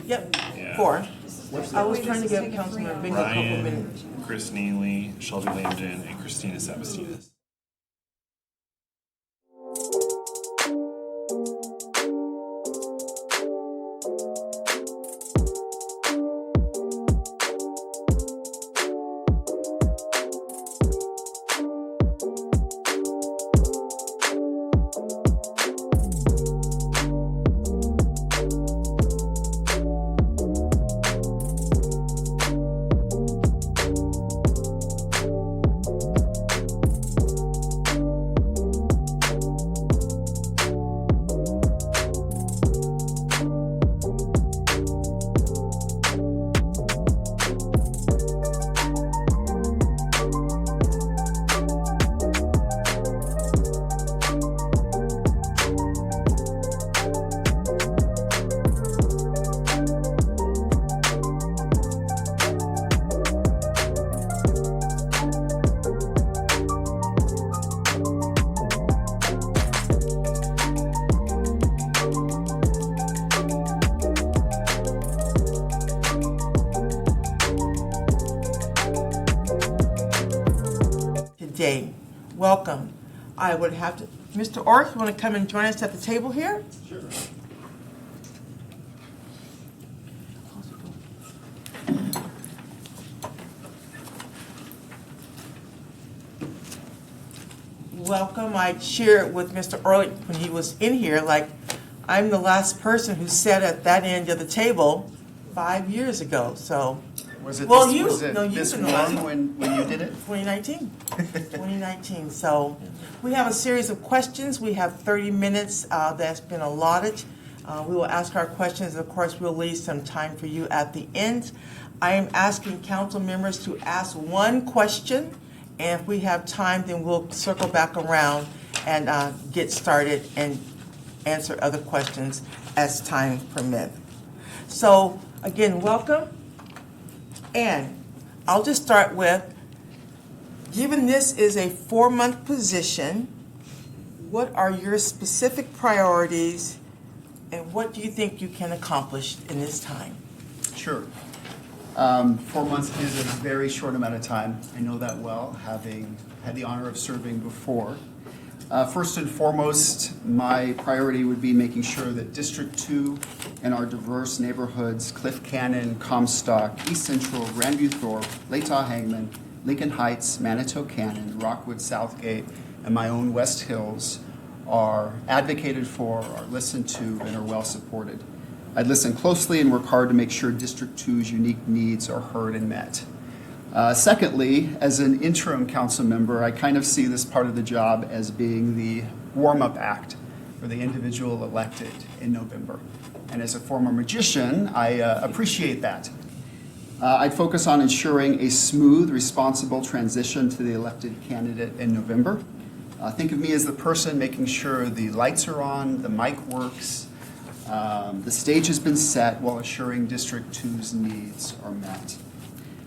Yep, Yeah. 4. I was trying to give Councilmember Bingham a couple Ryan, minutes. Chris Neely, Shelby Lambden, and Christina Sabastidas. Today, welcome. I would have to, Mr. Orth, you want to come and join us at the table here? Sure. Welcome. I shared with Mr. Orth when he was in here, like, I'm the last person who sat at that end of the table 5 years ago, so. Was it Well, this, you- was it no, you've this been the last warm when you did it? 2019. 2019. So we have a series of questions. We have 30 minutes that's been allotted. We will ask our questions. Of course, we'll leave some time for you at the end. I am asking council members to ask one question, and if we have time, then we'll circle back around and get started and answer other questions as time permits. So again, welcome. And I'll just start with, given this is a 4-month position, what are your specific priorities and what do you think you can accomplish in this time? Sure. 4 months is a very short amount of time. I know that well, having had the honor of serving before. First and foremost, my priority would be making sure that District 2 and our diverse neighborhoods, Cliff Cannon, Comstock, East Central, Grandview Thorpe, Latah Hangman, Lincoln Heights, Manitou Cannon, Rockwood Southgate, and my own West Hills are advocated for, are listened to, and are well supported. I'd listen closely and work hard to make sure District 2's unique needs are heard and met. Secondly, as an interim council member, I kind of see this part of the job as being the warm-up act for the individual elected in November. And as a former magician, I appreciate that. I'd focus on ensuring a smooth, responsible transition to the elected candidate in November. Think of me as the person making sure the lights are on, the mic works, the stage has been set while assuring District 2's needs are met.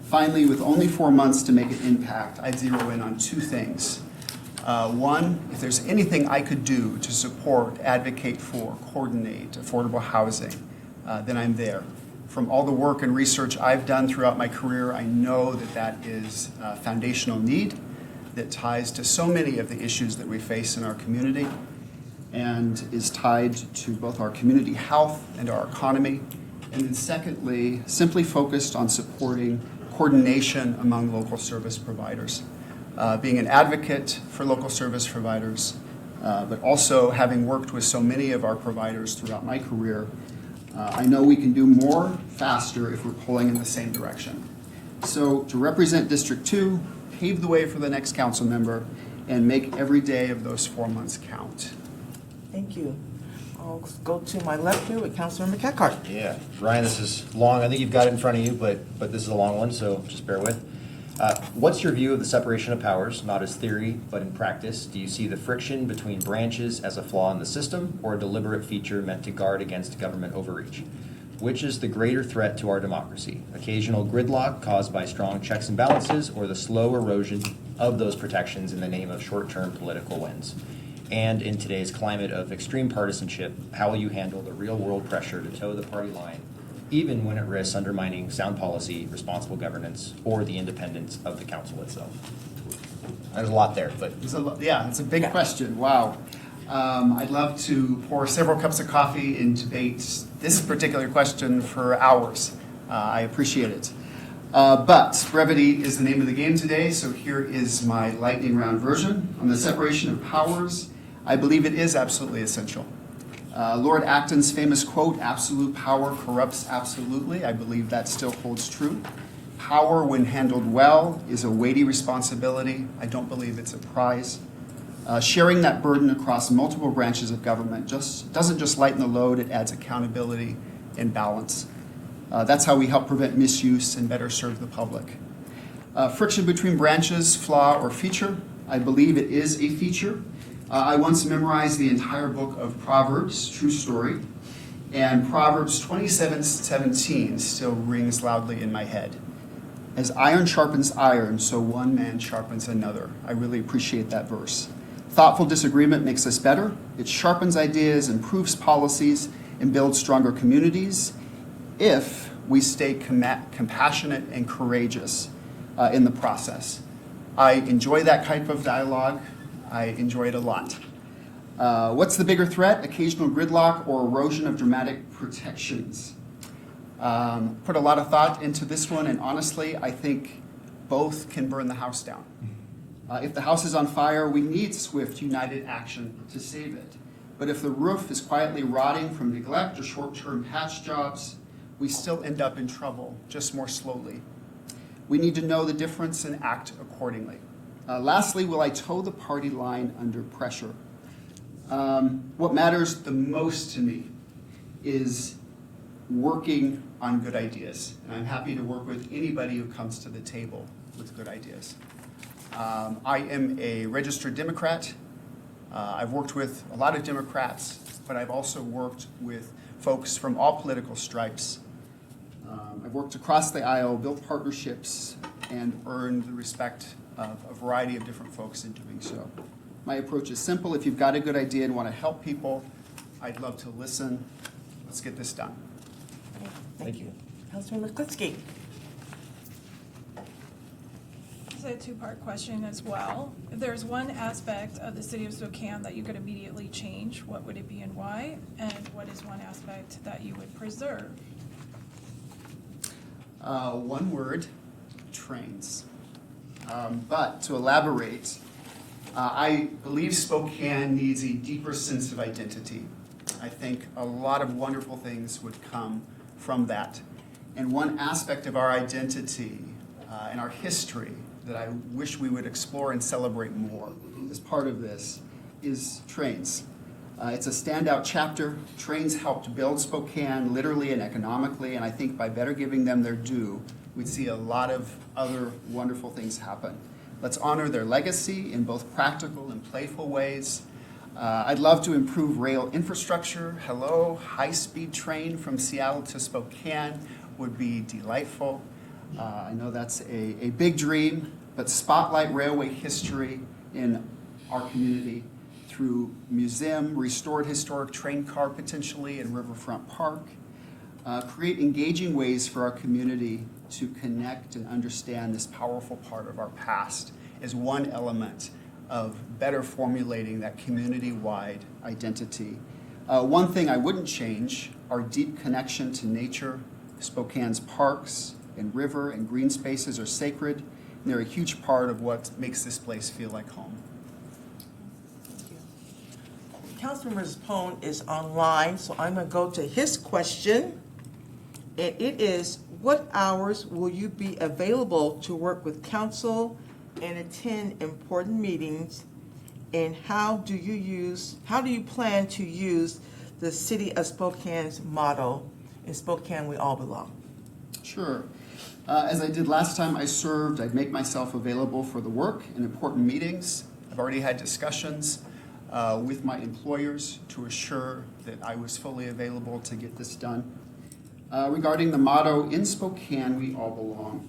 Finally, with only 4 months to make an impact, I'd zero in on 2 things. One, if there's anything I could do to support, advocate for, coordinate affordable housing, then I'm there. From all the work and research I've done throughout my career, I know that that is a foundational need that ties to so many of the issues that we face in our community and is tied to both our community health and our economy. And then secondly, simply focused on supporting coordination among local service providers. Being an advocate for local service providers, but also having worked with so many of our providers throughout my career, I know we can do more faster if we're pulling in the same direction. So to represent District 2, pave the way for the next council member, and make every day of those 4 months count. Thank you. I'll go to my left here with Councilmember Cathcart. Yeah, Ryan, this is long. I think you've got it in front of you, but this is a long one, so just bear with. What's your view of the separation of powers, not as theory, but in practice? Do you see the friction between branches as a flaw in the system or a deliberate feature meant to guard against government overreach? Which is the greater threat to our democracy? Occasional gridlock caused by strong checks and balances or the slow erosion of those protections in the name of short-term political wins? And in today's climate of extreme partisanship, how will you handle the real-world pressure to toe the party line even when it risks undermining sound policy, responsible governance, or the independence of the council itself? There's a lot there, but Yeah, it's a big question. Wow. I'd love to pour several cups of coffee and debate this particular question for hours. I appreciate it. But brevity is the name of the game today, so here is my lightning round version. On the separation of powers, I believe it is absolutely essential. Lord Acton's famous quote, "Absolute power corrupts absolutely," I believe that still holds true. Power, when handled well, is a weighty responsibility. I don't believe it's a prize. Sharing that burden across multiple branches of government doesn't just lighten the load, it adds accountability and balance. That's how we help prevent misuse and better serve the public. Friction between branches, flaw or feature, I believe it is a feature. I once memorized the entire book of Proverbs, true story, and Proverbs 27:17 still rings loudly in my head. As iron sharpens iron, so one man sharpens another. I really appreciate that verse. Thoughtful disagreement makes us better. It sharpens ideas, improves policies, and builds stronger communities if we stay compassionate and courageous in the process. I enjoy that type of dialogue. I enjoy it a lot. What's the bigger threat? Occasional gridlock or erosion of dramatic protections? Put a lot of thought into this one, and honestly, I think both can burn the house down. If the house is on fire, we need swift, united action to save it. But if the roof is quietly rotting from neglect or short-term patch jobs, we still end up in trouble, just more slowly. We need to know the difference and act accordingly. Lastly, will I toe the party line under pressure? What matters the most to me is working on good ideas. And I'm happy to work with anybody who comes to the table with good ideas. I am a registered Democrat. I've worked with a lot of Democrats, but I've also worked with folks from all political stripes. I've worked across the aisle, built partnerships, and earned the respect of a variety of different folks in doing so. My approach is simple. If you've got a good idea and want to help people, I'd love to listen. Let's get this done. Thank you. Councilman McCliskey. It's a two-part question as well. If there's one aspect of the city of Spokane that you could immediately change, what would it be and why? And what is one aspect that you would preserve? One word, trains. But to elaborate, I believe Spokane needs a deeper sense of identity. I think a lot of wonderful things would come from that. And one aspect of our identity and our history that I wish we would explore and celebrate more as part of this is trains. It's a standout chapter. Trains helped build Spokane literally and economically, and I think by better giving them their due, we'd see a lot of other wonderful things happen. Let's honor their legacy in both practical and playful ways. I'd love to improve rail infrastructure. Hello, high-speed train from Seattle to Spokane would be delightful. I know that's a big dream, but spotlight railway history in our community through museum, restored historic train car potentially in Riverfront Park. Create engaging ways for our community to connect and understand this powerful part of our past is one element of better formulating that community-wide identity. One thing I wouldn't change, our deep connection to nature. Spokane's parks and river and green spaces are sacred, and they're a huge part of what makes this place feel like home. Thank you. Councilman Rispone is online, so I'm going to go to his question. And it is, what hours will you be available to work with council and attend important meetings? And how do you plan to use the City of Spokane's motto, "In Spokane we all belong"? Sure. As I did last time I served, I'd make myself available for the work and important meetings. I've already had discussions with my employers to assure that I was fully available to get this done. Regarding the motto, "In Spokane we all belong,"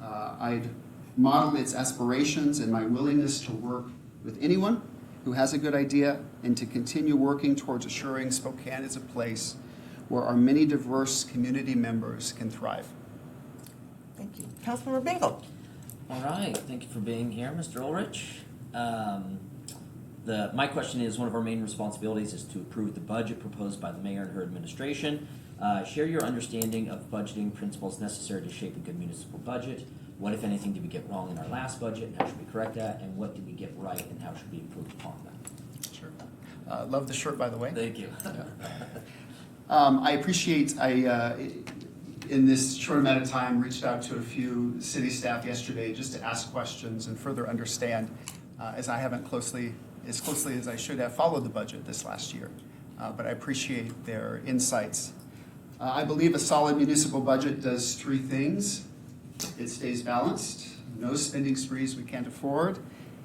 I'd model its aspirations and my willingness to work with anyone who has a good idea and to continue working towards assuring Spokane is a place where our many diverse community members can thrive. Thank you. Councilmember Bingle. All right, thank you for being here, Mr. Ulrich. My question is, one of our main responsibilities is to approve the budget proposed by the mayor and her administration. Share your understanding of budgeting principles necessary to shape a good municipal budget. What, if anything, did we get wrong in our last budget, and how should we correct that? And what did we get right, and how should we improve upon that? Sure. Love the shirt, by the way. Thank you. I appreciate, in this short amount of time, reached out to a few city staff yesterday just to ask questions and further understand, as I haven't as closely as I should have followed the budget this last year. But I appreciate their insights. I believe a solid municipal budget does three things. It stays balanced, no spending sprees we can't afford.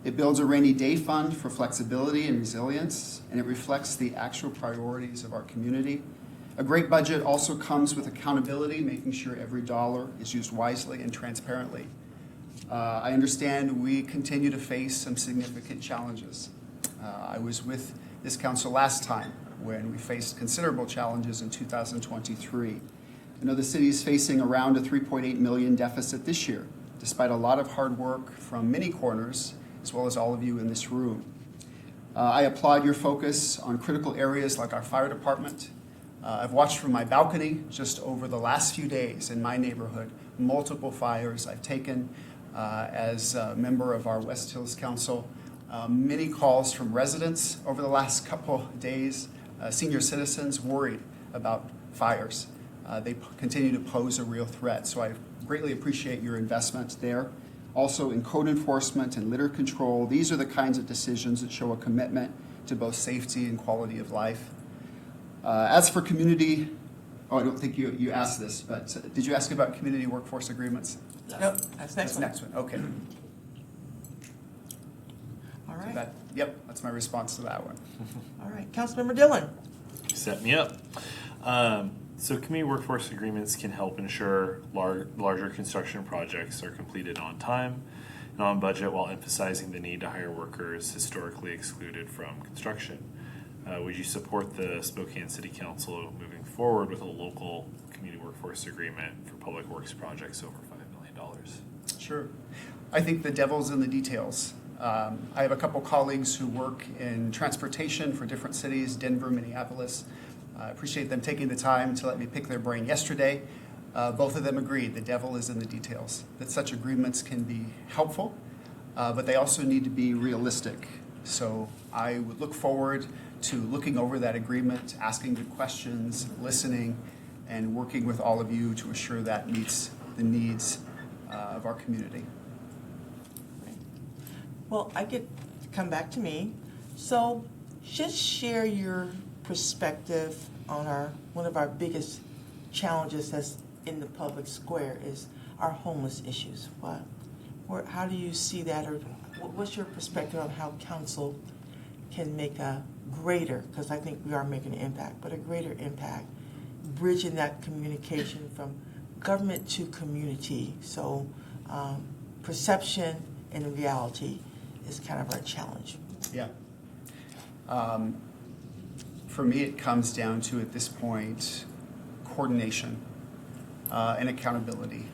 It builds a rainy day fund for flexibility and resilience, and it reflects the actual priorities of our community. A great budget also comes with accountability, making sure every dollar is used wisely and transparently. I understand we continue to face some significant challenges. I was with this council last time when we faced considerable challenges in 2023. I know the city is facing around a $3.8 million deficit this year, despite a lot of hard work from many corners, as well as all of you in this room. I applaud your focus on critical areas like our fire department. I've watched from my balcony just over the last few days in my neighborhood, multiple fires I've taken as a member of our West Hills Council. Many calls from residents over the last couple of days, senior citizens worried about fires. They continue to pose a real threat, so I greatly appreciate your investment there. Also in code enforcement and litter control, these are the kinds of decisions that show a commitment to both safety and quality of life. As for community, I don't think you asked this, but did you ask about community workforce agreements? Yep, that's next one. Next one, okay. All right. That's my response to that one. All right. Councilmember Dillon. You set me up. So community workforce agreements can help ensure larger construction projects are completed on time and on budget while emphasizing the need to hire workers historically excluded from construction. Would you support the Spokane City Council moving forward with a local community workforce agreement for public works projects over $5 million? Sure. I think the devil's in the details. I have a couple colleagues who work in transportation for different cities, Denver, Minneapolis. I appreciate them taking the time to let me pick their brain yesterday. Both of them agreed the devil is in the details, that such agreements can be helpful, but they also need to be realistic. So I would look forward to looking over that agreement, asking good questions, listening, and working with all of you to assure that meets the needs of our community. Well, I get to come back to me. So just share your perspective on one of our biggest challenges that's in the public square is our homeless issues. How do you see that, or what's your perspective on how council can make a greater, because I think we are making an impact, but a greater impact, bridging that communication from government to community. So perception and reality is kind of our challenge. Yeah. For me, it comes down to, at this point, coordination and accountability.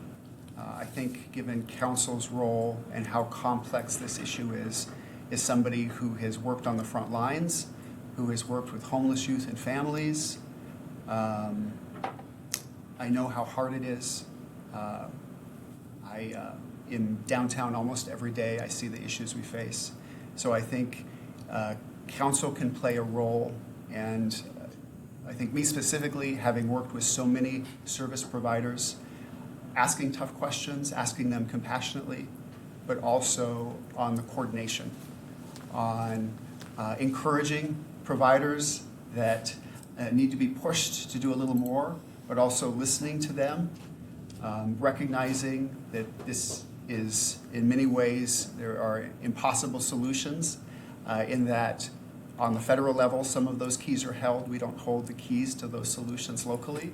I think given council's role and how complex this issue is somebody who has worked on the front lines, who has worked with homeless youth and families. I know how hard it is. I am downtown almost every day. I see the issues we face. So I think council can play a role, and I think me specifically, having worked with so many service providers, asking tough questions, asking them compassionately, but also on the coordination, on encouraging providers that need to be pushed to do a little more, but also listening to them, recognizing that this is, in many ways, there are impossible solutions in that on the federal level, some of those keys are held. We don't hold the keys to those solutions locally.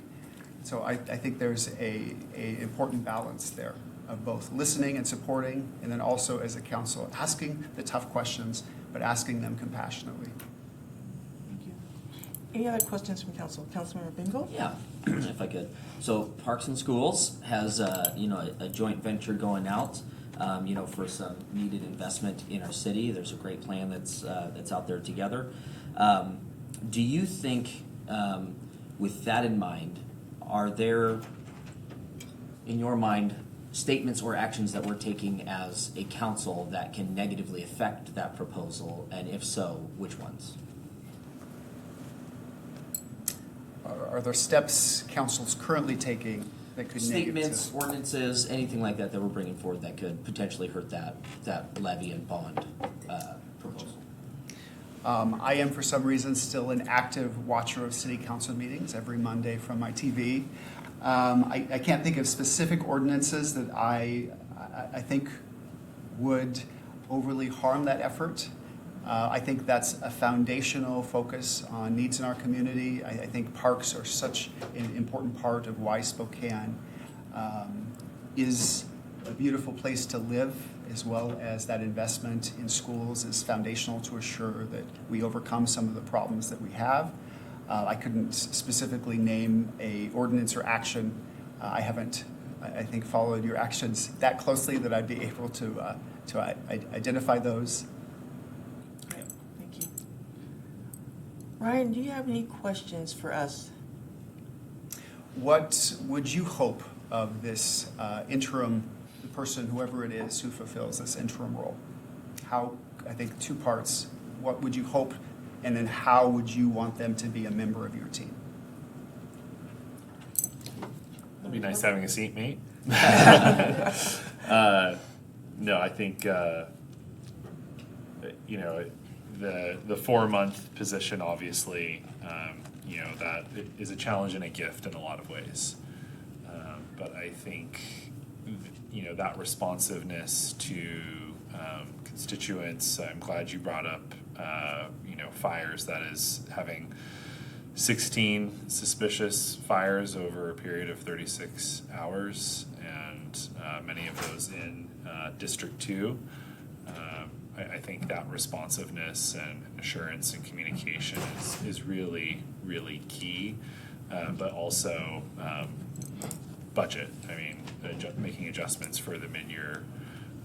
So I think there's a important balance there of both listening and supporting, and then also as a council, asking the tough questions, but asking them compassionately. Thank you. Any other questions from council? Councilmember Bingo? Yeah, if I could. So Parks and Schools has, a joint venture going out, for some needed investment in our city. There's a great plan that's out there together. Do you think, with that in mind, are there, in your mind, statements or actions that we're taking as a council that can negatively affect that proposal? And if so, which ones? Are there steps council's currently taking that could Statements, negative? ordinances, anything like that that we're bringing forward that could potentially hurt that levy and bond proposal? I am, for some reason, still an active watcher of city council meetings every Monday from my TV. I can't think of specific ordinances that I think would overly harm that effort. I think that's a foundational focus on needs in our community. I think parks are such an important part of why Spokane is a beautiful place to live, as well as that investment in schools is foundational to assure that we overcome some of the problems that we have. I couldn't specifically name a ordinance or action. I haven't, I think, followed your actions that closely that I'd be able to identify those. Thank you. Ryan, do you have any questions for us? What would you hope of this interim person, whoever it is, who fulfills this interim role? How, I think, two parts. What would you hope, and then how would you want them to be a member of your team? It'd be nice having a seat, mate. No, I think the 4-month position, obviously, that is a challenge and a gift in a lot of ways. But I think that responsiveness to constituents. I'm glad you brought up fires. That is having 16 suspicious fires over a period of 36 hours, and many of those in District 2. I think that responsiveness and assurance and communication is really, really key, but also budget. I mean, making adjustments for the mid-year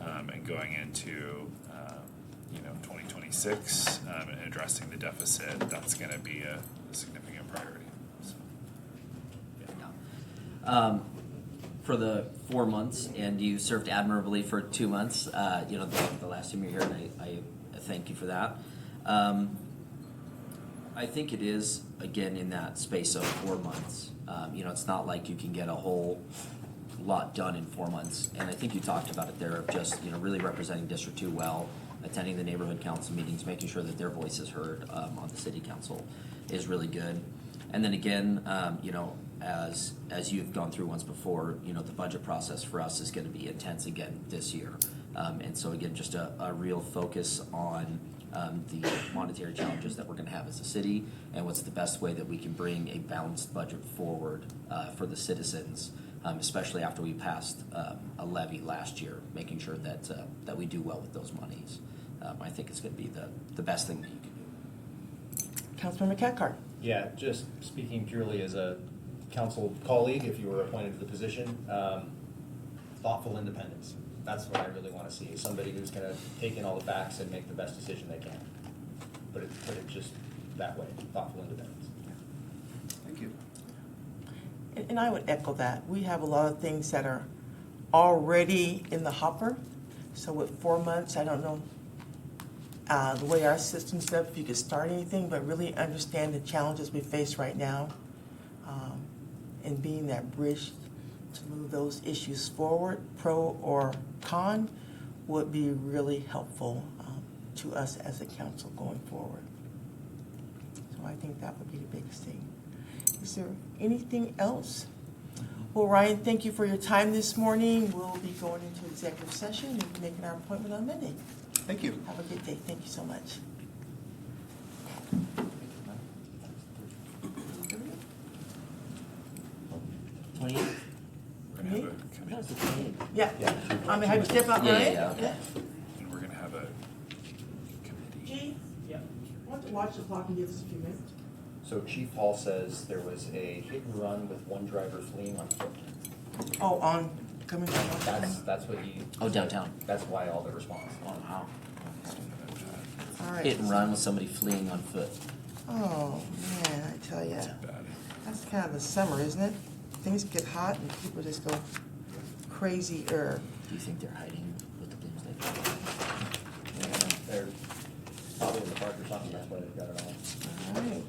and going into 2026 and addressing the deficit. That's going to be a significant priority. So, Yeah. For the 4 months, and you served admirably for 2 months, the last time you were here, and I thank you for that. I think it is, again, in that space of 4 months. It's not like you can get a whole lot done in 4 months. And I think you talked about it there of just, really representing District 2 well, attending the neighborhood council meetings, making sure that their voice is heard on the city council is really good. And then again, as you've gone through once before, the budget process for us is going to be intense again this year. And so again, just a real focus on the monetary challenges that we're going to have as a city, and what's the best way that we can bring a balanced budget forward for the citizens, especially after we passed a levy last year, making sure that we do well with those monies. I think it's going to be the best thing that you can do. Councilmember Cathcart? Yeah, just speaking purely as a council colleague, if you were appointed to the position, thoughtful independence. That's what I really want to see, somebody who's going to take in all the facts and make the best decision they can. Put it just that way, thoughtful independence. Thank you. And I would echo that. We have a lot of things that are already in the hopper. So with 4 months, I don't know the way our system's set up, if you could start anything, but really understand the challenges we face right now, and being that bridge to move those issues forward, pro or con, would be really helpful to us as a council going forward. So I think that would be the biggest thing. Is there anything else? Well, Ryan, thank you for your time this morning. We'll be going into executive session and making our appointment on Monday. Thank you. Have a good day. Thank you so much. we're going to have a committee. Yeah. I mean, have you step out, Yeah, Ryan? yeah, okay. And we're going to have a committee. Gee, why don't you watch the clock and give us a few minutes? So Chief Hall says there was a hit and run with one driver fleeing on foot. Oh, on, coming down. That's what he, Oh, downtown. that's why all the response. Oh, wow. All right. Hit and run with somebody fleeing on foot. Oh, man, I tell ya. That's kind of the summer, isn't it? Things get hot and people just go crazy, Do you think they're hiding with the Bloomsday? They're probably in the park or something, that's why they've got it on. All right.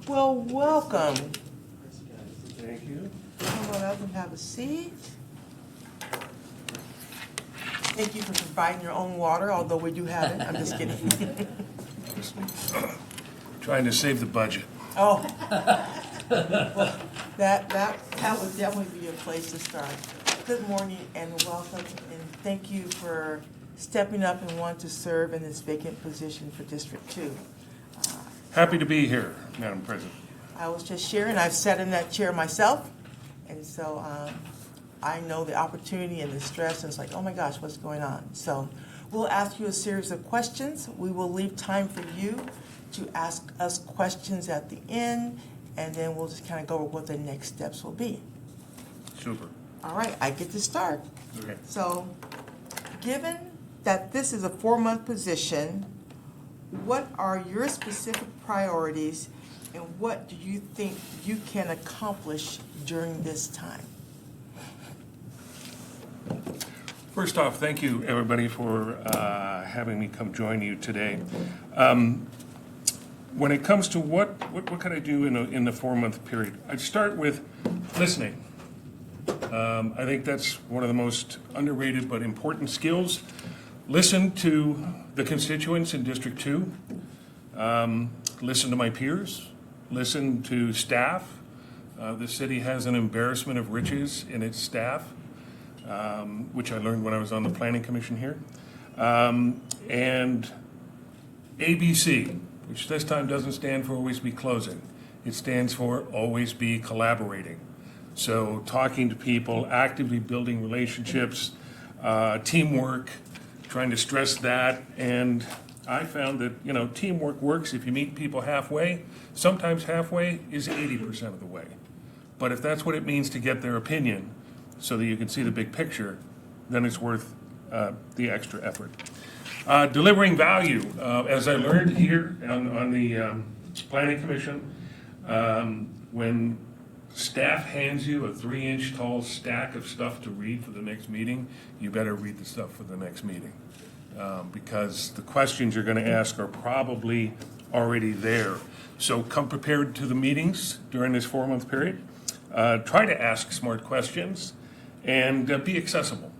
Well, welcome. Thank you. Come on up and have a seat. Thank you for providing your own water, although we do have it. I'm just kidding. Trying to save the budget. Oh. Well, that would definitely be a place to start. Good morning and welcome, and thank you for stepping up and wanting to serve in this vacant position for District 2. Happy to be here, Madam President. I was just sharing, I've sat in that chair myself, and so I know the opportunity and the stress, and it's like, oh my gosh, what's going on? So we'll ask you a series of questions. We will leave time for you to ask us questions at the end, and then we'll just kind of go over what the next steps will be. Super. All right, I get to start. Okay. So, given that this is a 4-month position, what are your specific priorities and what do you think you can accomplish during this time? First off, thank you, everybody, for having me come join you today. When it comes to what can I do in the 4-month period, I'd start with listening. I think that's one of the most underrated but important skills. Listen to the constituents in District 2. Listen to my peers. Listen to staff. The city has an embarrassment of riches in its staff, which I learned when I was on the Planning Commission here. And ABC, which this time doesn't stand for always be closing. It stands for always be collaborating. So talking to people, actively building relationships, teamwork, trying to stress that. And I found that, teamwork works if you meet people halfway. Sometimes halfway is 80% of the way. But if that's what it means to get their opinion so that you can see the big picture, then it's worth the extra effort. Delivering value, as I learned here on the Planning Commission, when staff hands you a 3-inch tall stack of stuff to read for the next meeting, you better read the stuff for the next meeting. Because the questions you're going to ask are probably already there. So come prepared to the meetings during this 4-month period. Try to ask smart questions and be accessible.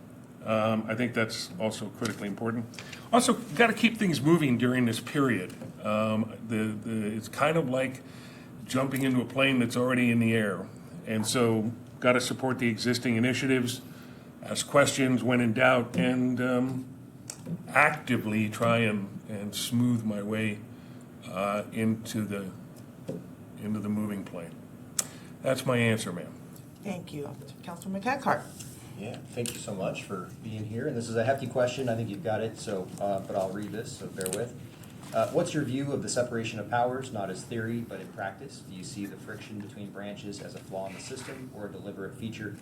I think that's also critically important. Also, got to keep things moving during this period. It's kind of like jumping into a plane that's already in the air. And so, got to support the existing initiatives, ask questions when in doubt, and actively try and smooth my way into the moving plane. That's my answer, ma'am. Thank you. Councilman Cathcart. Yeah, thank you so much for being here. And this is a hefty question. I think you've got it, so but I'll read this, so bear with. What's your view of the separation of powers, not as theory, but in practice? Do you see the friction between branches as a flaw in the system or a deliberate feature?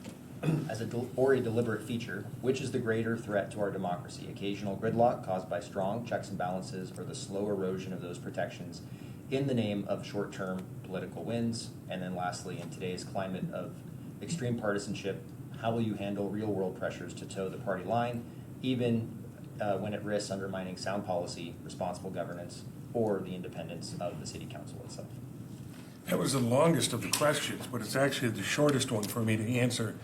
Or a deliberate feature, which is the greater threat to our democracy? Occasional gridlock caused by strong checks and balances or the slow erosion of those protections in the name of short-term political wins? And then lastly, in today's climate of extreme partisanship, how will you handle real-world pressures to toe the party line, even when it risks undermining sound policy, responsible governance, or the independence of the city council itself? That was the longest of the questions, but it's actually the shortest one for me to answer.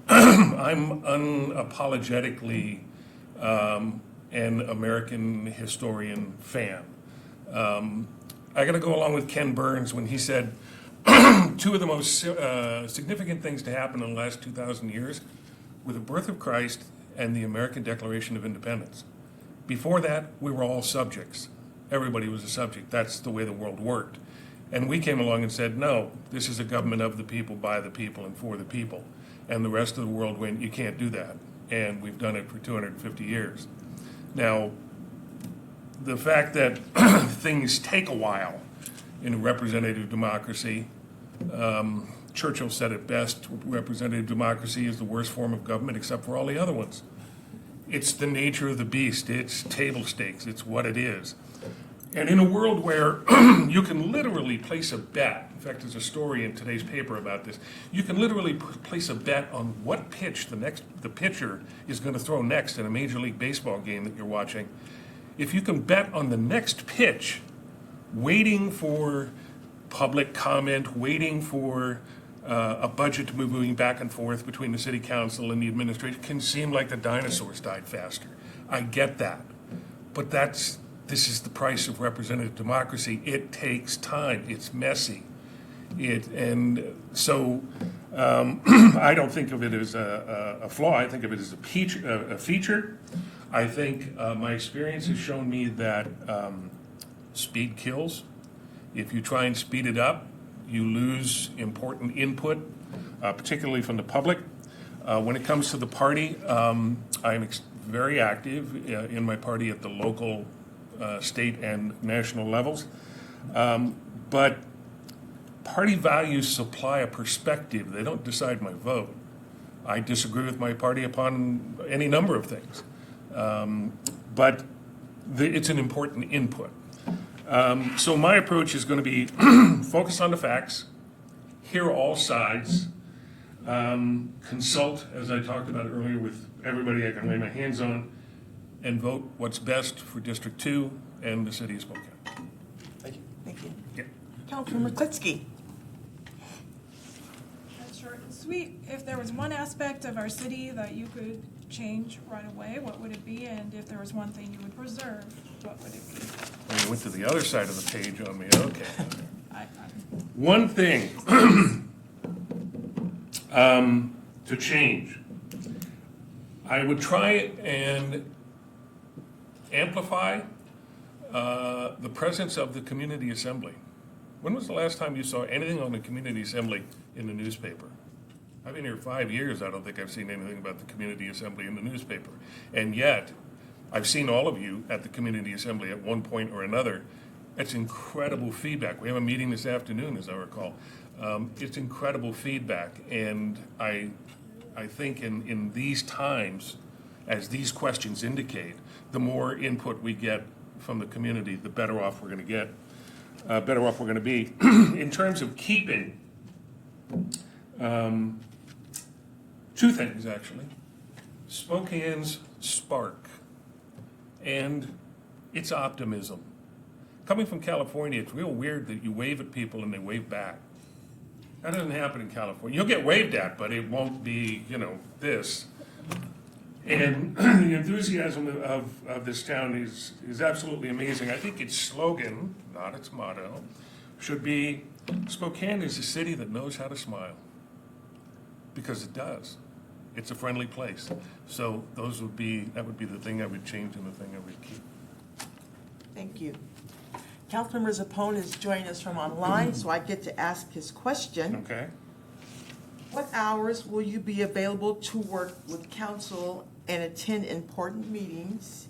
I'm unapologetically an American historian fan. I got to go along with Ken Burns when he said two of the most significant things to happen in the last 2,000 years were the birth of Christ and the American Declaration of Independence. Before that, we were all subjects. Everybody was a subject. That's the way the world worked. And we came along and said, no, this is a government of the people, by the people, and for the people. And the rest of the world went, you can't do that. And we've done it for 250 years. Now, the fact that things take a while in a representative democracy. Churchill said it best, representative democracy is the worst form of government except for all the other ones. It's the nature of the beast, it's table stakes, it's what it is. And in a world where you can literally place a bet, in fact, there's a story in today's paper about this, you can literally place a bet on what pitch the pitcher is going to throw next in a Major League Baseball game that you're watching. If you can bet on the next pitch, waiting for public comment, waiting for a budget to be moving back and forth between the city council and the administration can seem like the dinosaurs died faster. I get that. But this is the price of representative democracy. It takes time. It's messy. So I don't think of it as a flaw. I think of it as a feature. I think my experience has shown me that speed kills. If you try and speed it up, you lose important input, particularly from the public. When it comes to the party, I'm very active in my party at the local, state, and national levels. But party values supply a perspective. They don't decide my vote. I disagree with my party upon any number of things. But it's an important input. So my approach is going to be focus on the facts, hear all sides, consult, as I talked about earlier, with everybody I can lay my hands on, and vote what's best for District 2 and the city of Spokane. Thank you. Thank you. Yeah. Councilmember Klitsky. That's short and sweet. If there was one aspect of our city that you could change right away, what would it be? And if there was one thing you would preserve, what would it be? Oh, you went to the other side of the page on me, okay. I'm One thing to change. I would try and amplify the presence of the community assembly. When was the last time you saw anything on the community assembly in the newspaper? I've been here 5 years, I don't think I've seen anything about the community assembly in the newspaper. And yet, I've seen all of you at the community assembly at one point or another. It's incredible feedback. We have a meeting this afternoon, as I recall. It's incredible feedback, and I think in these times, as these questions indicate, the more input we get from the community, the better off we're going to get, better off we're going to be. In terms of keeping, two things actually. Spokane's spark and its optimism. Coming from California, it's real weird that you wave at people and they wave back. That doesn't happen in California. You'll get waved at, but it won't be, this. And the enthusiasm of this town is absolutely amazing. I think its slogan, not its motto, should be, Spokane is a city that knows how to smile. Because it does. It's a friendly place. So that would be the thing I would change and the thing I would keep. Thank you. Councilmember Zappone is joining us from online, so I get to ask his question. Okay? What hours will you be available to work with council and attend important meetings?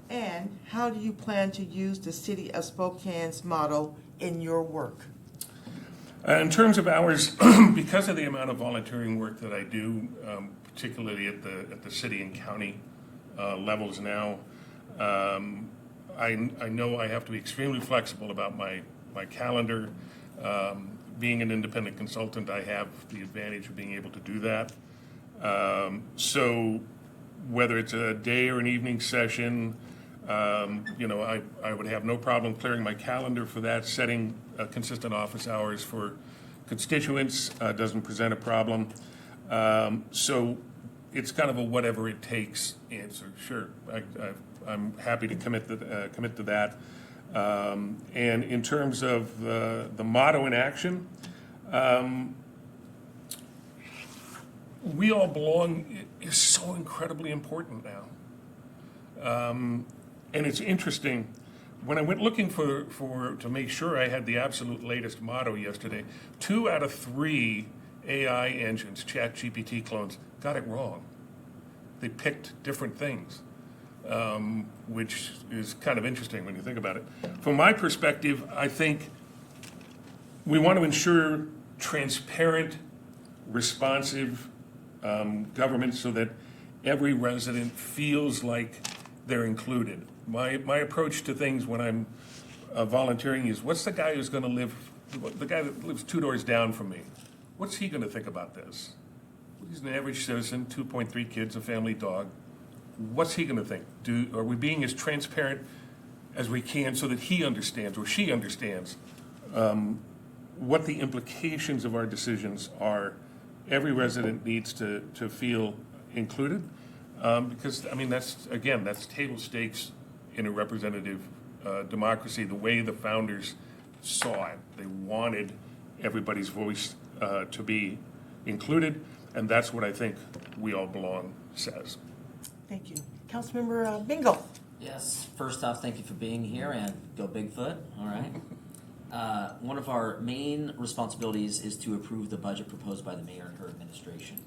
And how do you plan to use the City of Spokane's motto in your work? In terms of hours, because of the amount of volunteering work that I do, particularly at the city and county levels now, I know I have to be extremely flexible about my calendar. Being an independent consultant, I have the advantage of being able to do that. So whether it's a day or an evening session, I would have no problem clearing my calendar for that. Setting consistent office hours for constituents doesn't present a problem. So it's kind of a whatever it takes answer. Sure, I'm happy to commit to that. And in terms of the motto in action, we all belong is so incredibly important now. And it's interesting, when I went looking to make sure I had the absolute latest motto yesterday, 2 out of 3 AI engines, ChatGPT clones, got it wrong. They picked different things, which is kind of interesting when you think about it. From my perspective, I think we want to ensure transparent, responsive government so that every resident feels like they're included. My approach to things when I'm volunteering is, what's the guy who's going to live, the guy that lives 2 doors down from me, what's he going to think about this? He's an average citizen, 2.3 kids, a family dog. What's he going to think? Are we being as transparent as we can so that he understands or she understands what the implications of our decisions are? Every resident needs to feel included, because, I mean, that's table stakes in a representative democracy, the way the founders saw it. They wanted everybody's voice to be included, and that's what I think We All Belong says. Thank you. Councilmember Bingo. Yes, first off, thank you for being here, and go Bigfoot, all right? One of our main responsibilities is to approve the budget proposed by the mayor and her administration.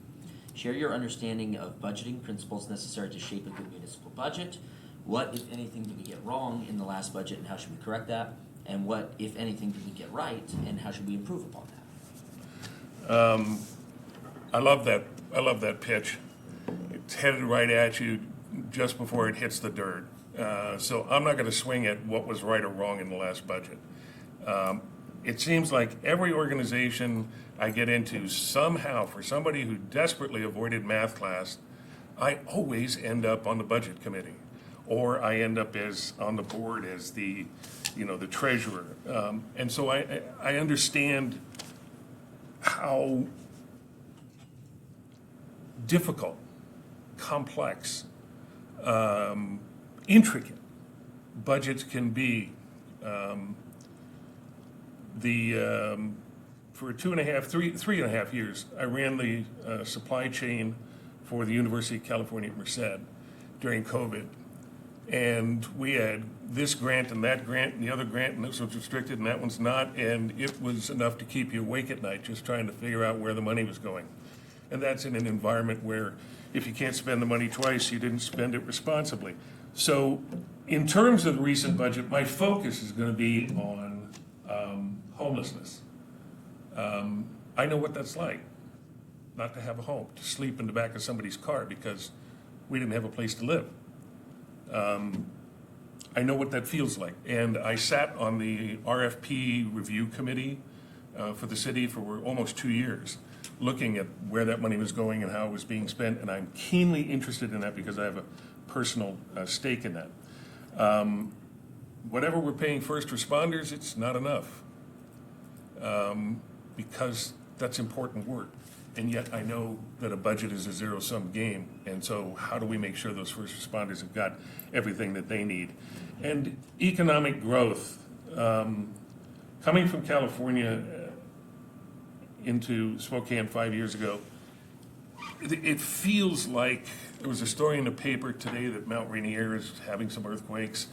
Share your understanding of budgeting principles necessary to shape a good municipal budget. What, if anything, did we get wrong in the last budget, and how should we correct that? And what, if anything, did we get right, and how should we improve upon that? I love that pitch. It's headed right at you just before it hits the dirt. So I'm not going to swing at what was right or wrong in the last budget. It seems like every organization I get into, somehow, for somebody who desperately avoided math class, I always end up on the budget committee, or I end up on the board as the treasurer. And so I understand how difficult, complex, intricate budgets can be. For 3.5 years, I ran the supply chain for the University of California at Merced during COVID. And we had this grant and that grant and the other grant, and this was restricted and that one's not. And it was enough to keep you awake at night just trying to figure out where the money was going. And that's in an environment where if you can't spend the money twice, you didn't spend it responsibly. So in terms of the recent budget, my focus is going to be on homelessness. I know what that's like, not to have a home, to sleep in the back of somebody's car because we didn't have a place to live. I know what that feels like. And I sat on the RFP review committee for the city for almost 2 years, looking at where that money was going and how it was being spent. And I'm keenly interested in that because I have a personal stake in that. Whatever we're paying first responders, it's not enough. Because that's important work. And yet I know that a budget is a zero-sum game. And so how do we make sure those first responders have got everything that they need? And economic growth, coming from California into Spokane 5 years ago, it feels like there was a story in the paper today that Mount Rainier is having some earthquakes.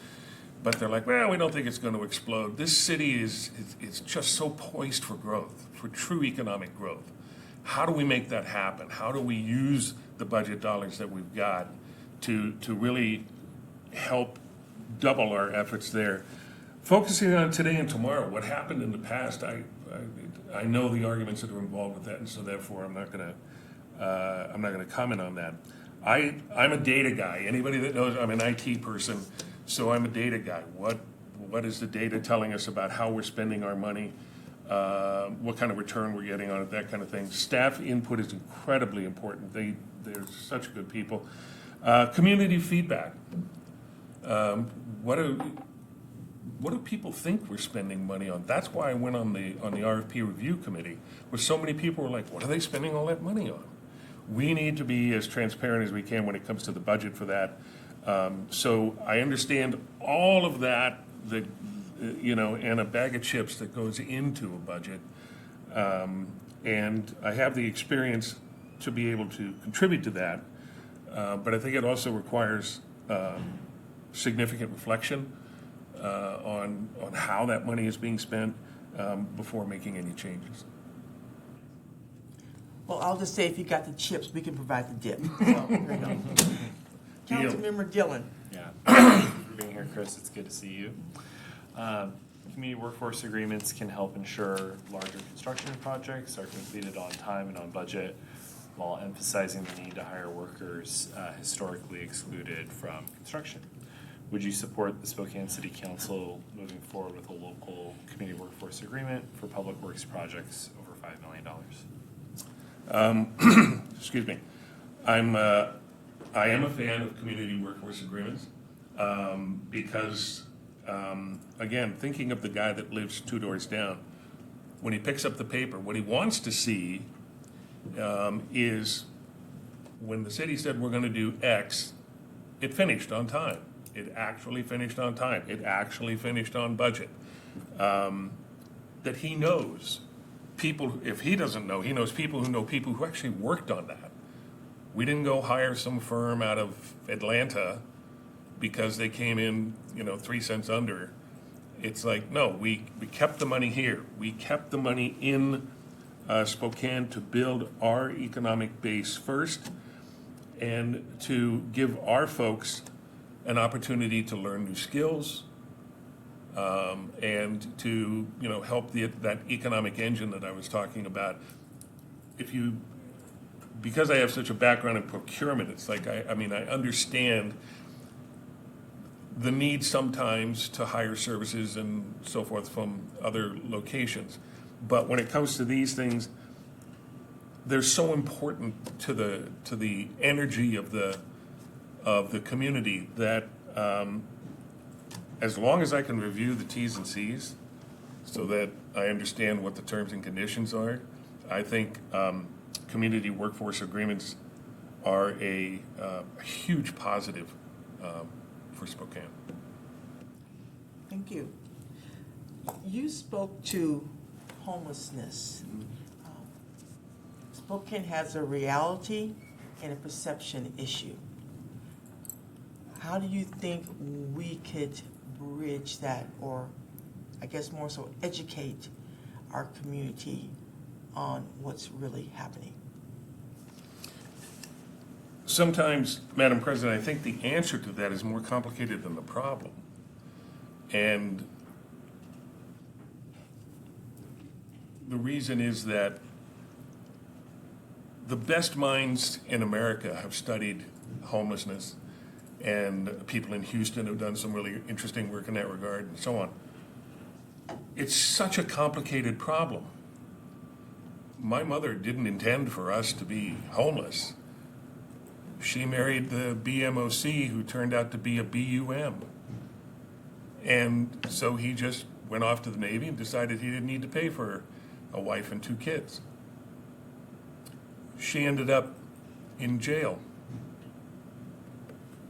But they're like, well, we don't think it's going to explode. This city is just so poised for growth, for true economic growth. How do we make that happen? How do we use the budget dollars that we've got to really help double our efforts there? Focusing on today and tomorrow, what happened in the past, I know the arguments that are involved with that, and so therefore I'm not going to comment on that. I'm a data guy. Anybody that knows, I'm an IT person. So I'm a data guy. What is the data telling us about how we're spending our money? What kind of return we're getting on it, that kind of thing. Staff input is incredibly important. They're such good people. Community feedback. What do people think we're spending money on? That's why I went on the RFP review committee, where so many people were like, what are they spending all that money on? We need to be as transparent as we can when it comes to the budget for that. So I understand all of that, and a bag of chips that goes into a budget. And I have the experience to be able to contribute to that. But I think it also requires significant reflection on how that money is being spent before making any changes. Well, I'll just say if you got the chips, we can provide the dip. So, there you go. Councilmember Gillen. Yeah. Thank you for being here, Chris. It's good to see you. Community workforce agreements can help ensure larger construction projects are completed on time and on budget, while emphasizing the need to hire workers historically excluded from construction. Would you support the Spokane City Council moving forward with a local community workforce agreement for public works projects over $5 million? Excuse me. I am a fan of community workforce agreements because, again, thinking of the guy that lives 2 doors down, when he picks up the paper, what he wants to see is when the city said we're going to do X, it finished on time. It actually finished on time. It actually finished on budget. That he knows people, if he doesn't know, he knows people who actually worked on that. We didn't go hire some firm out of Atlanta because they came in, 3 cents under. It's like, no, we kept the money here. We kept the money in Spokane to build our economic base first and to give our folks an opportunity to learn new skills and to, help that economic engine that I was talking about. Because I have such a background in procurement, it's like, I understand the need sometimes to hire services and so forth from other locations. But when it comes to these things, they're so important to the energy of the community that as long as I can review the T's and C's so that I understand what the terms and conditions are, I think community workforce agreements are a huge positive for Spokane. Thank you. You spoke to homelessness. Spokane has a reality and a perception issue. How do you think we could bridge that, or I guess more so educate our community on what's really happening? Sometimes, Madam President, I think the answer to that is more complicated than the problem. And the reason is that the best minds in America have studied homelessness, and people in Houston have done some really interesting work in that regard, and so on. It's such a complicated problem. My mother didn't intend for us to be homeless. She married the BMOC, who turned out to be a BUM. And so he just went off to the Navy and decided he didn't need to pay for a wife and 2 kids. She ended up in jail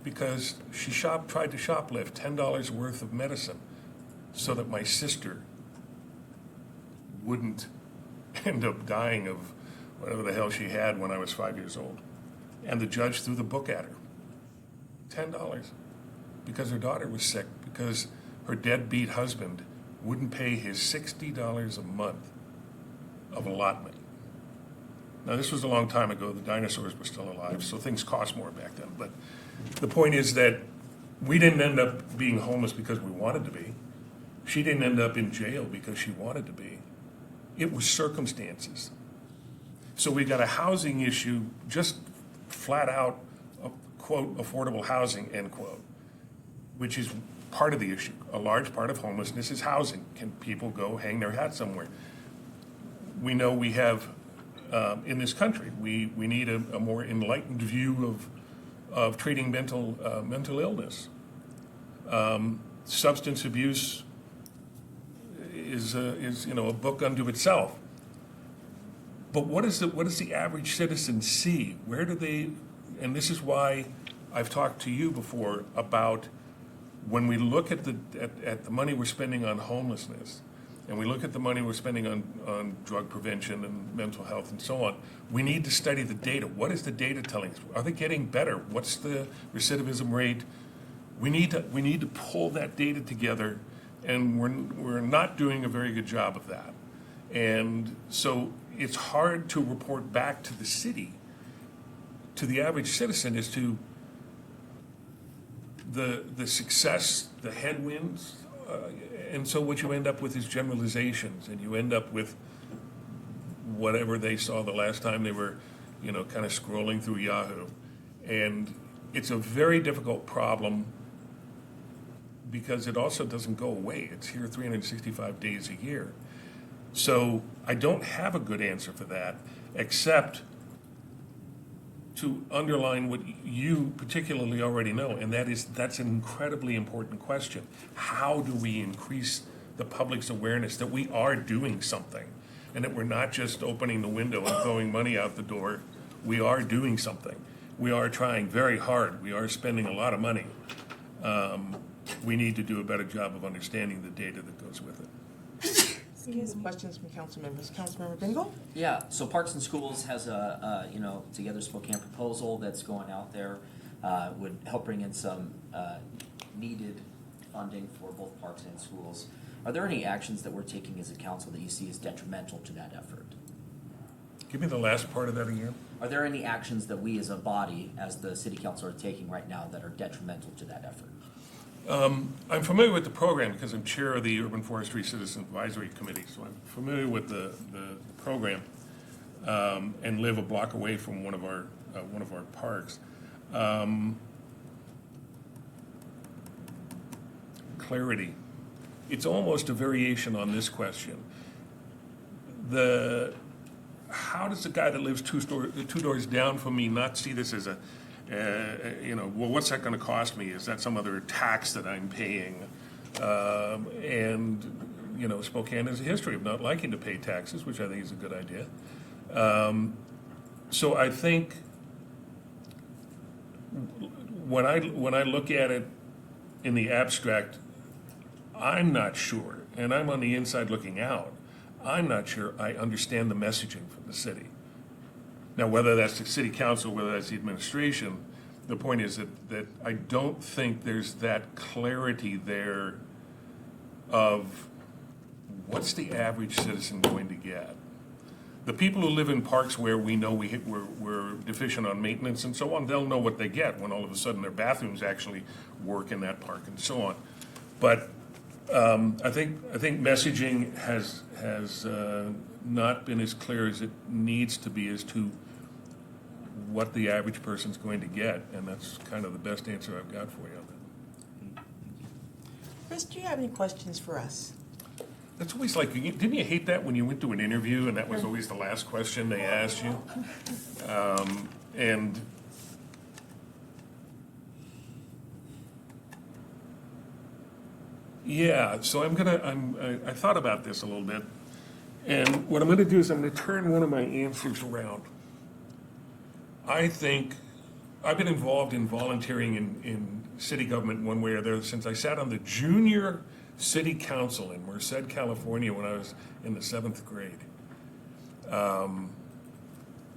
because she tried to shoplift $10 worth of medicine so that my sister wouldn't end up dying of whatever the hell she had when I was 5 years old. And the judge threw the book at her. $10. Because her daughter was sick, because her deadbeat husband wouldn't pay his $60 a month of allotment. Now, this was a long time ago. The dinosaurs were still alive, so things cost more back then. But the point is that we didn't end up being homeless because we wanted to be. She didn't end up in jail because she wanted to be. It was circumstances. So we got a housing issue, just flat out, quote, affordable housing, end quote, which is part of the issue. A large part of homelessness is housing. Can people go hang their hat somewhere? We know we have, in this country, we need a more enlightened view of treating mental illness. Substance abuse is a book unto itself. But what does the average citizen see? Where do they? And this is why I've talked to you before about when we look at the money we're spending on homelessness, and we look at the money we're spending on drug prevention and mental health and so on. We need to study the data. What is the data telling us? Are they getting better? What's the recidivism rate? We need to pull that data together, and we're not doing a very good job of that. And so it's hard to report back to the city, to the average citizen, as to the success, the headwinds, and so what you end up with is generalizations, and you end up with whatever they saw the last time they were, kind of scrolling through Yahoo. And it's a very difficult problem because it also doesn't go away. It's here 365 days a year. So I don't have a good answer for that, except to underline what you particularly already know, and that's an incredibly important question. How do we increase the public's awareness that we are doing something, and that we're not just opening the window and throwing money out the door? We are doing something. We are trying very hard. We are spending a lot of money. We need to do a better job of understanding the data that goes with it. Excuse me. Questions from council members. Councilmember Bingle? Yeah, so Parks and Schools has a, Together Spokane proposal that's going out there, would help bring in some needed funding for both parks and schools. Are there any actions that we're taking as a council that you see as detrimental to that effort? Give me the last part of that again. Are there any actions that we as a body, as the city council, are taking right now that are detrimental to that effort? I'm familiar with the program because I'm chair of the Urban Forestry Citizen Advisory Committee, so I'm familiar with the program, and live a block away from one of our parks. Clarity. It's almost a variation on this question. How does the guy that lives two doors down from me not see this as well, what's that going to cost me? Is that some other tax that I'm paying? Spokane has a history of not liking to pay taxes, which I think is a good idea. So I think when I look at it in the abstract, I'm not sure, and I'm on the inside looking out, I'm not sure I understand the messaging from the city. Now, whether that's the city council, whether that's the administration, the point is that I don't think there's that clarity there of what's the average citizen going to get. The people who live in parks where we know we're deficient on maintenance and so on, they'll know what they get when all of a sudden their bathrooms actually work in that park and so on. But I think messaging has not been as clear as it needs to be as to what the average person's going to get, and that's kind of the best answer I've got for you on that. Chris, do you have any questions for us? That's always like, didn't you hate that when you went to an interview and that was always the last question they asked you? And yeah, so I thought about this a little bit, and what I'm gonna do is I'm gonna turn one of my answers around. I think I've been involved in volunteering in city government one way or the other since I sat on the junior city council in Merced, California when I was in the 7th grade. And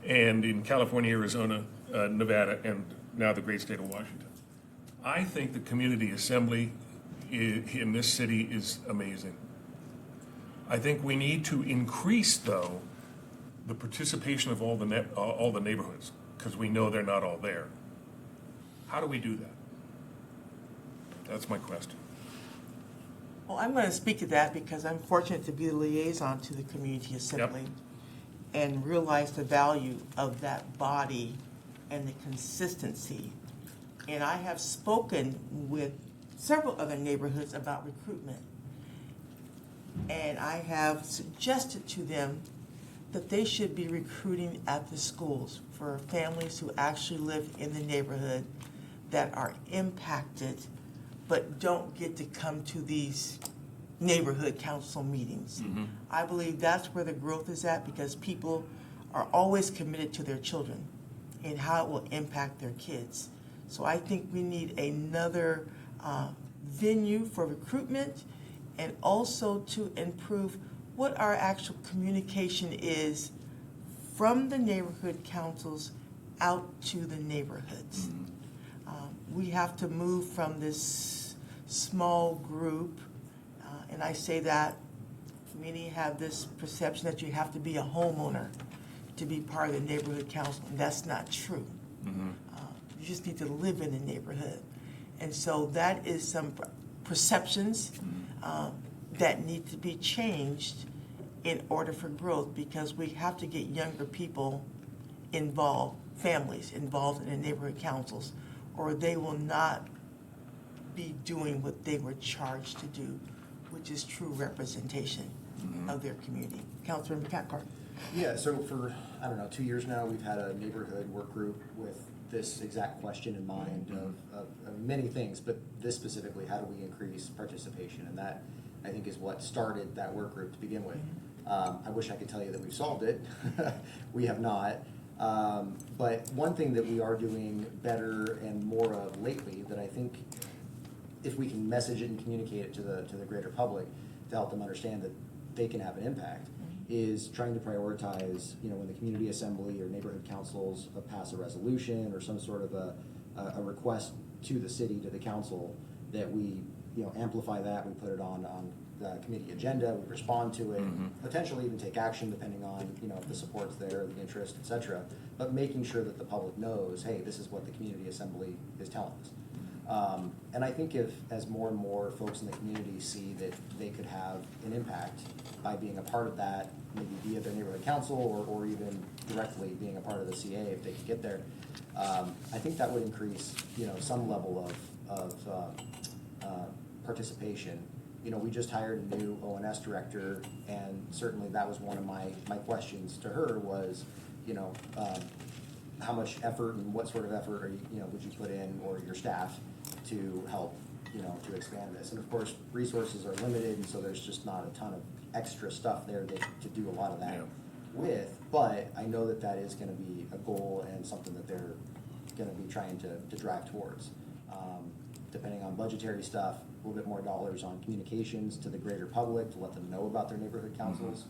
in California, Arizona, Nevada, and now the great state of Washington. I think the community assembly in this city is amazing. I think we need to increase, though, the participation of all the neighborhoods, because we know they're not all there. How do we do that? That's my question. Well, I'm going to speak to that because I'm fortunate to be the liaison to the community assembly and realize the value of that body and the consistency. And I have spoken with several other neighborhoods about recruitment. And I have suggested to them that they should be recruiting at the schools for families who actually live in the neighborhood that are impacted but don't get to come to these neighborhood council meetings. Mm-hmm. I believe that's where the growth is at because people are always committed to their children and how it will impact their kids. So I think we need another venue for recruitment and also to improve what our actual communication is from the neighborhood councils out to the neighborhoods. Mm-hmm. We have to move from this small group, and I say that many have this perception that you have to be a homeowner to be part of the neighborhood council, and that's not true. Mm-hmm. You just need to live in the neighborhood. And so that is some perceptions that need to be changed in order for growth, because we have to get younger people involved, families involved in the neighborhood councils, or they will not be doing what they were charged to do, which is true representation of their community. Councilmember Cathcart. Yeah, so for, I don't know, 2 years now, we've had a neighborhood work group with this exact question in mind of many things, but this specifically, how do we increase participation? And that, I think, is what started that work group to begin with. I wish I could tell you that we've solved it. We have not. But one thing that we are doing better and more of lately that I think if we can message it and communicate it to the greater public to help them understand that they can have an impact, is trying to prioritize, when the community assembly or neighborhood councils pass a resolution or some sort of a request to the city, to the council, that we, amplify that, we put it on the committee agenda, we respond to it, potentially even take action depending on, if the support's there, the interest, et cetera, but making sure that the public knows, hey, this is what the community assembly is telling us. And I think as more and more folks in the community see that they could have an impact by being a part of that, maybe via their neighborhood council or even directly being a part of the CA if they could get there, I think that would increase, some level of participation. We just hired a new ONS director, and certainly that was one of my questions to her was, how much effort and what sort of effort are you, would you put in, or your staff, to help, to expand this? And of course, resources are limited, and so there's just not a ton of extra stuff there to do a lot of that with. But I know that is going to be a goal and something that they're going to be trying to drive towards. Depending on budgetary stuff, a little bit more dollars on communications to the greater public to let them know about their neighborhood councils,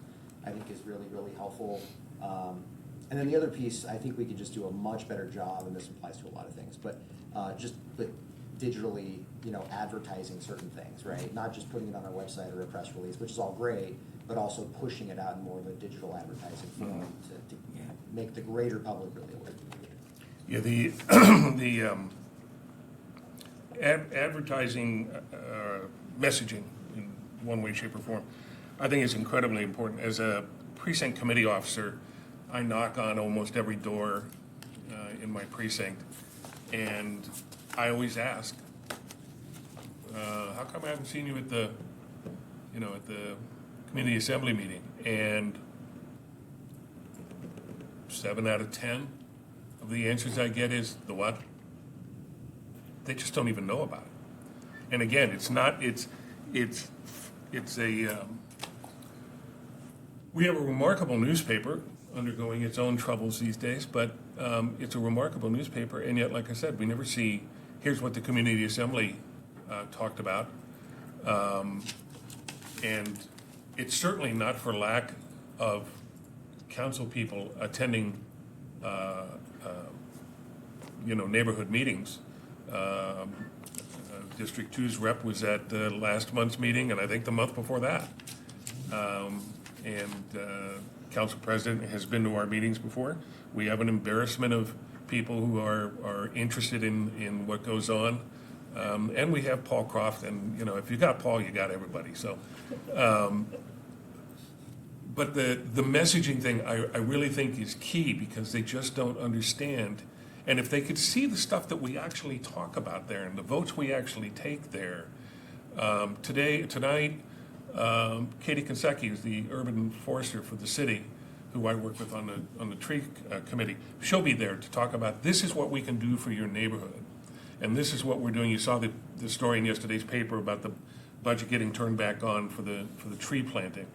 I think is really, really helpful. And then the other piece, I think we could just do a much better job, and this applies to a lot of things, but just digitally, advertising certain things, right? Not just putting it on our website or a press release, which is all great, but also pushing it out in more of a digital advertising form to make the greater public really aware. Yeah, the advertising messaging in one way, shape, or form, I think is incredibly important. As a precinct committee officer, I knock on almost every door in my precinct, and I always ask, how come I haven't seen you at the community assembly meeting? And 7 out of 10 of the answers I get is the what? They just don't even know about it. And again, we have a remarkable newspaper undergoing its own troubles these days, but it's a remarkable newspaper, and yet, like I said, we never see, here's what the community assembly talked about. And it's certainly not for lack of council people attending, neighborhood meetings. District 2's rep was at last month's meeting, and I think the month before that. Council president has been to our meetings before. We have an embarrassment of people who are interested in what goes on. And we have Paul Croft, and, if you got Paul, you got everybody. So, but the messaging thing, I really think is key, because they just don't understand. And if they could see the stuff that we actually talk about there and the votes we actually take there. Tonight, Katie Konsecki is the urban forester for the city, who I work with on the tree committee. She'll be there to talk about, this is what we can do for your neighborhood. And this is what we're doing. You saw the story in yesterday's paper about the budget getting turned back on for the tree planting.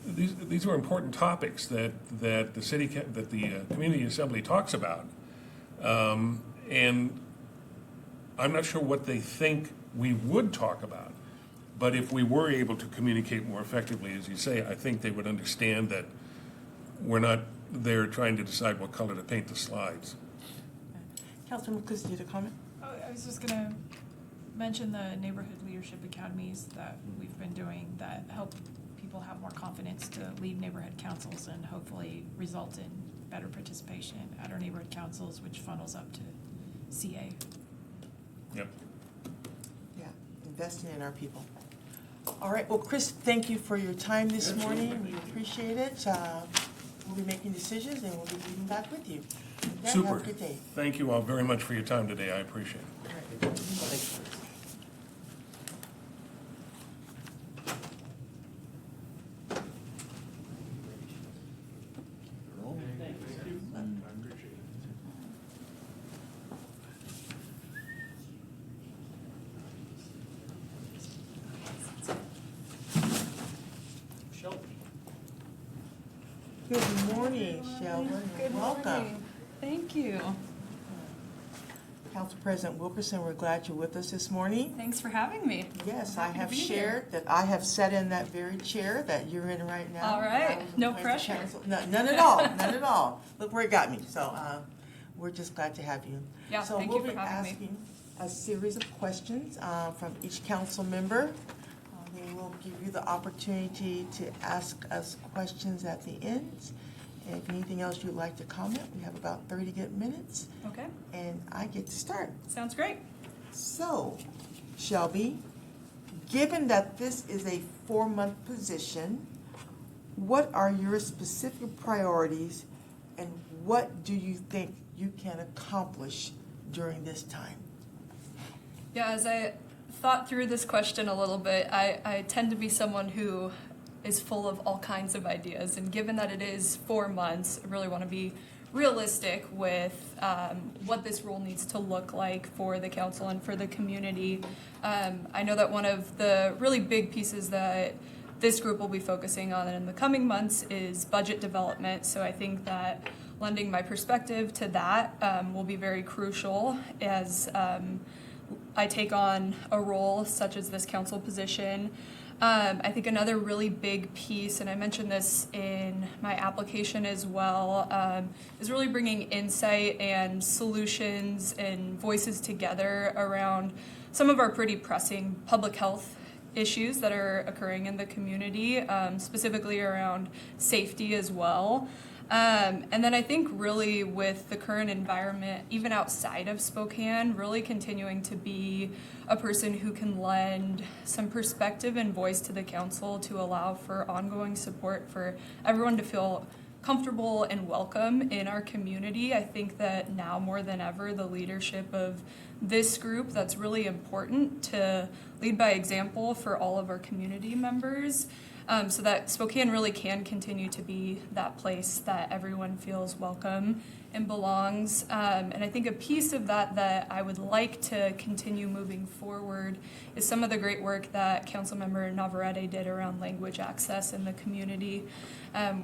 These are important topics that the community assembly talks about, and I'm not sure what they think we would talk about. But if we were able to communicate more effectively, as you say, I think they would understand that we're not there trying to decide what color to paint the slides. Councilman Kuzinich, you had a comment? Oh, I was just gonna mention the neighborhood leadership academies that we've been doing that help people have more confidence to lead neighborhood councils and hopefully result in better participation at our neighborhood councils, which funnels up to CA. Yep. Yeah, investing in our people. All right, well, Chris, thank you for your time this morning. We appreciate it. We'll be making decisions and we'll be getting back with you. With that, Super. Have a good day. Thank you all very much for your time today. I appreciate it. Good morning, Sheldon. Good Welcome. morning. Thank you. Council President Wilkerson, we're glad you're with us this morning. Thanks for having me. Yes, I Happy to have be here. shared that I have sat in that very chair that you're in right now. All right. I was No appointed pressure. council- None at all, none at all. Look where it got me, so we're just glad to have you. Yeah, So thank we'll you for be having me. asking a series of questions from each council member. They will give you the opportunity to ask us questions at the end. And if anything else you'd like to comment, we have about 30 good minutes, Okay, and I get to start. sounds great. So, Shelby, given that this is a 4-month position, what are your specific priorities and what do you think you can accomplish during this time? Yeah, as I thought through this question a little bit, I tend to be someone who is full of all kinds of ideas. And given that it is 4 months, I really want to be realistic with what this role needs to look like for the council and for the community. I know that one of the really big pieces that this group will be focusing on in the coming months is budget development. So I think that lending my perspective to that will be very crucial as I take on a role such as this council position. I think another really big piece, and I mentioned this in my application as well, is really bringing insight and solutions and voices together around some of our pretty pressing public health issues that are occurring in the community, specifically around safety as well. And then I think really with the current environment, even outside of Spokane, really continuing to be a person who can lend some perspective and voice to the council to allow for ongoing support for everyone to feel comfortable and welcome in our community. I think that now more than ever, the leadership of this group, that's really important to lead by example for all of our community members. So that Spokane really can continue to be that place that everyone feels welcome and belongs. And I think a piece of that I would like to continue moving forward is some of the great work that Councilmember Navarrete did around language access in the community.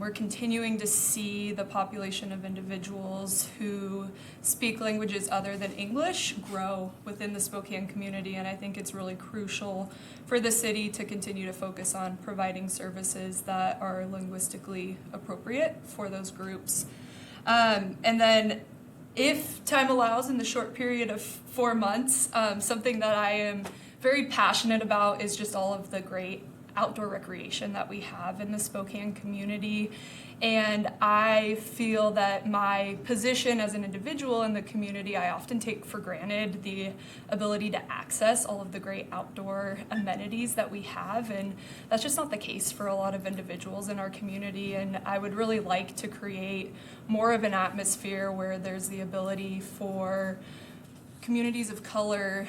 We're continuing to see the population of individuals who speak languages other than English grow within the Spokane community, and I think it's really crucial for the city to continue to focus on providing services that are linguistically appropriate for those groups. And then if time allows in the short period of 4 months, something that I am very passionate about is just all of the great outdoor recreation that we have in the Spokane community. And I feel that my position as an individual in the community, I often take for granted the ability to access all of the great outdoor amenities that we have. And that's just not the case for a lot of individuals in our community. And I would really like to create more of an atmosphere where there's the ability for communities of color,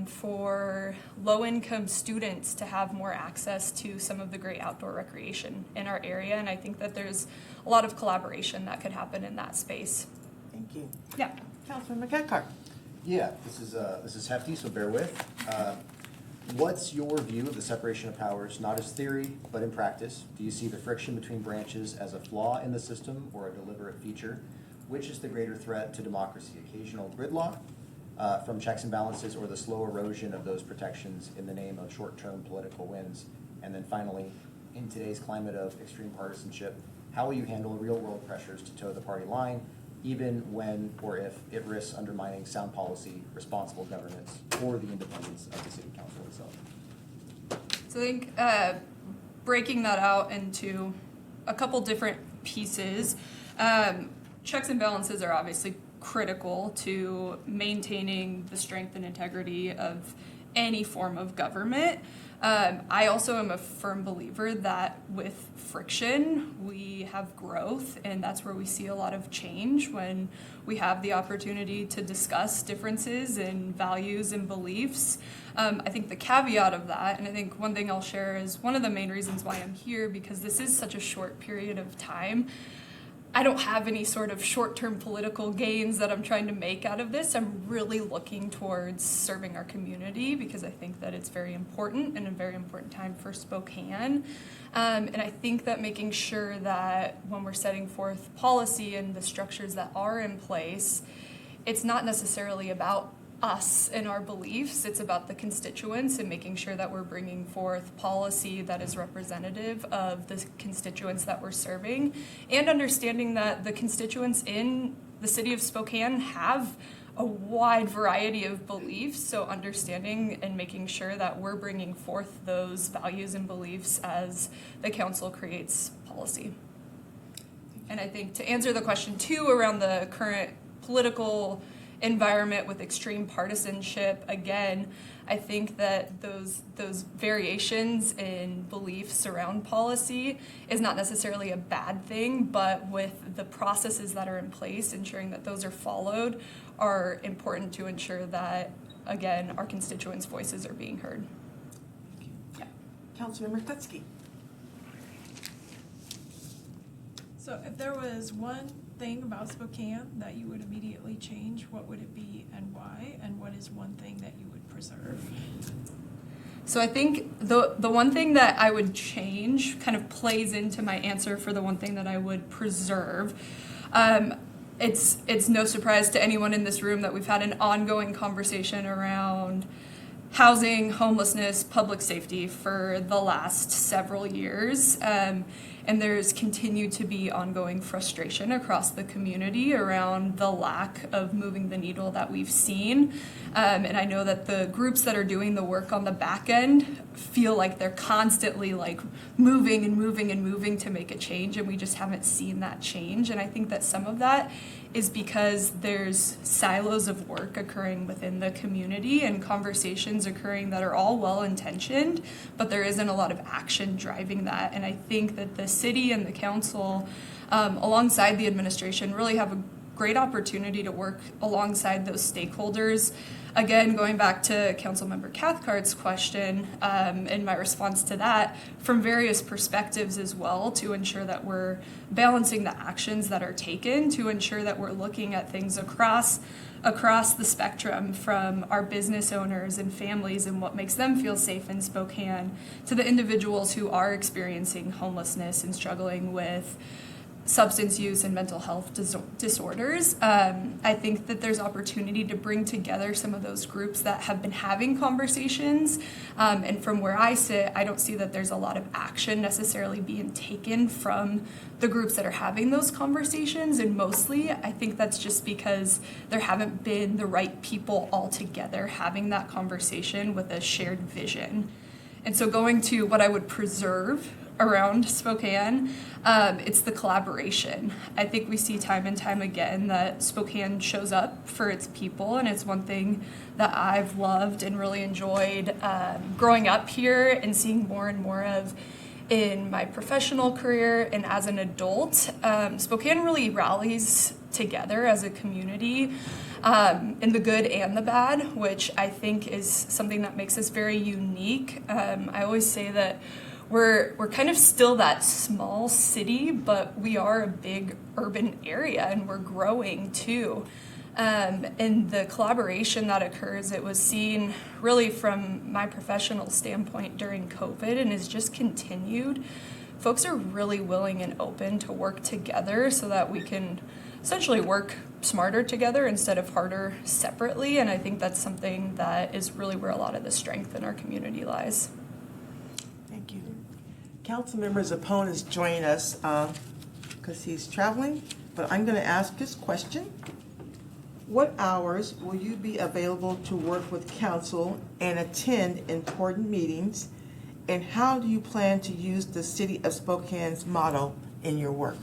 for low-income students to have more access to some of the great outdoor recreation in our area. And I think that there's a lot of collaboration that could happen in that space. Thank you. Yeah. Councilman McEckart. Yeah, this is hefty, so bear with. What's your view of the separation of powers, not as theory, but in practice? Do you see the friction between branches as a flaw in the system or a deliberate feature? Which is the greater threat to democracy, occasional gridlock from checks and balances, or the slow erosion of those protections in the name of short-term political wins? And then finally, in today's climate of extreme partisanship, how will you handle real-world pressures to toe the party line, even when or if it risks undermining sound policy, responsible governance, or the independence of the city council itself? So I think breaking that out into a couple different pieces, checks and balances are obviously critical to maintaining the strength and integrity of any form of government. I also am a firm believer that with friction, we have growth, and that's where we see a lot of change when we have the opportunity to discuss differences in values and beliefs. I think the caveat of that, and I think one thing I'll share is one of the main reasons why I'm here, because this is such a short period of time. I don't have any sort of short-term political gains that I'm trying to make out of this. I'm really looking towards serving our community because I think that it's very important and a very important time for Spokane. And I think that making sure that when we're setting forth policy and the structures that are in place, it's not necessarily about us and our beliefs, it's about the constituents and making sure that we're bringing forth policy that is representative of the constituents that we're serving, and understanding that the constituents in the city of Spokane have a wide variety of beliefs, so understanding and making sure that we're bringing forth those values and beliefs as the council creates policy. And I think to answer the question too around the current political environment with extreme partisanship, again, I think that those variations in beliefs around policy is not necessarily a bad thing, but with the processes that are in place, ensuring that those are followed are important to ensure that, again, our constituents' voices are being heard. Yeah. Councilmember Tutsky. So if there was one thing about Spokane that you would immediately change, what would it be and why? And what is one thing that you would preserve? So I think the one thing that I would change kind of plays into my answer for the one thing that I would preserve. It's no surprise to anyone in this room that we've had an ongoing conversation around housing, homelessness, public safety for the last several years. And there's continued to be ongoing frustration across the community around the lack of moving the needle that we've seen. And I know that the groups that are doing the work on the back end feel like they're constantly like moving and moving and moving to make a change, and we just haven't seen that change. And I think that some of that is because there's silos of work occurring within the community and conversations occurring that are all well-intentioned, but there isn't a lot of action driving that. And I think that the city and the council, alongside the administration, really have a great opportunity to work alongside those stakeholders. Again, going back to Councilmember Cathcart's question and my response to that, from various perspectives as well, to ensure that we're balancing the actions that are taken, to ensure that we're looking at things across the spectrum, from our business owners and families and what makes them feel safe in Spokane, to the individuals who are experiencing homelessness and struggling with substance use and mental health disorders. I think that there's opportunity to bring together some of those groups that have been having conversations. And from where I sit, I don't see that there's a lot of action necessarily being taken from the groups that are having those conversations. And mostly, I think that's just because there haven't been the right people all together having that conversation with a shared vision. And so going to what I would preserve around Spokane, it's the collaboration. I think we see time and time again that Spokane shows up for its people, and it's one thing that I've loved and really enjoyed growing up here and seeing more and more of in my professional career and as an adult. Spokane really rallies together as a community in the good and the bad, which I think is something that makes us very unique. I always say that we're kind of still that small city, but we are a big urban area and we're growing too. And the collaboration that occurs, it was seen really from my professional standpoint during COVID and has just continued. Folks are really willing and open to work together so that we can essentially work smarter together instead of harder separately. And I think that's something that is really where a lot of the strength in our community lies. Thank you. Councilmember Zappone is joining us because he's traveling, but I'm going to ask this question. What hours will you be available to work with council and attend important meetings? And how do you plan to use the City of Spokane's motto in your work?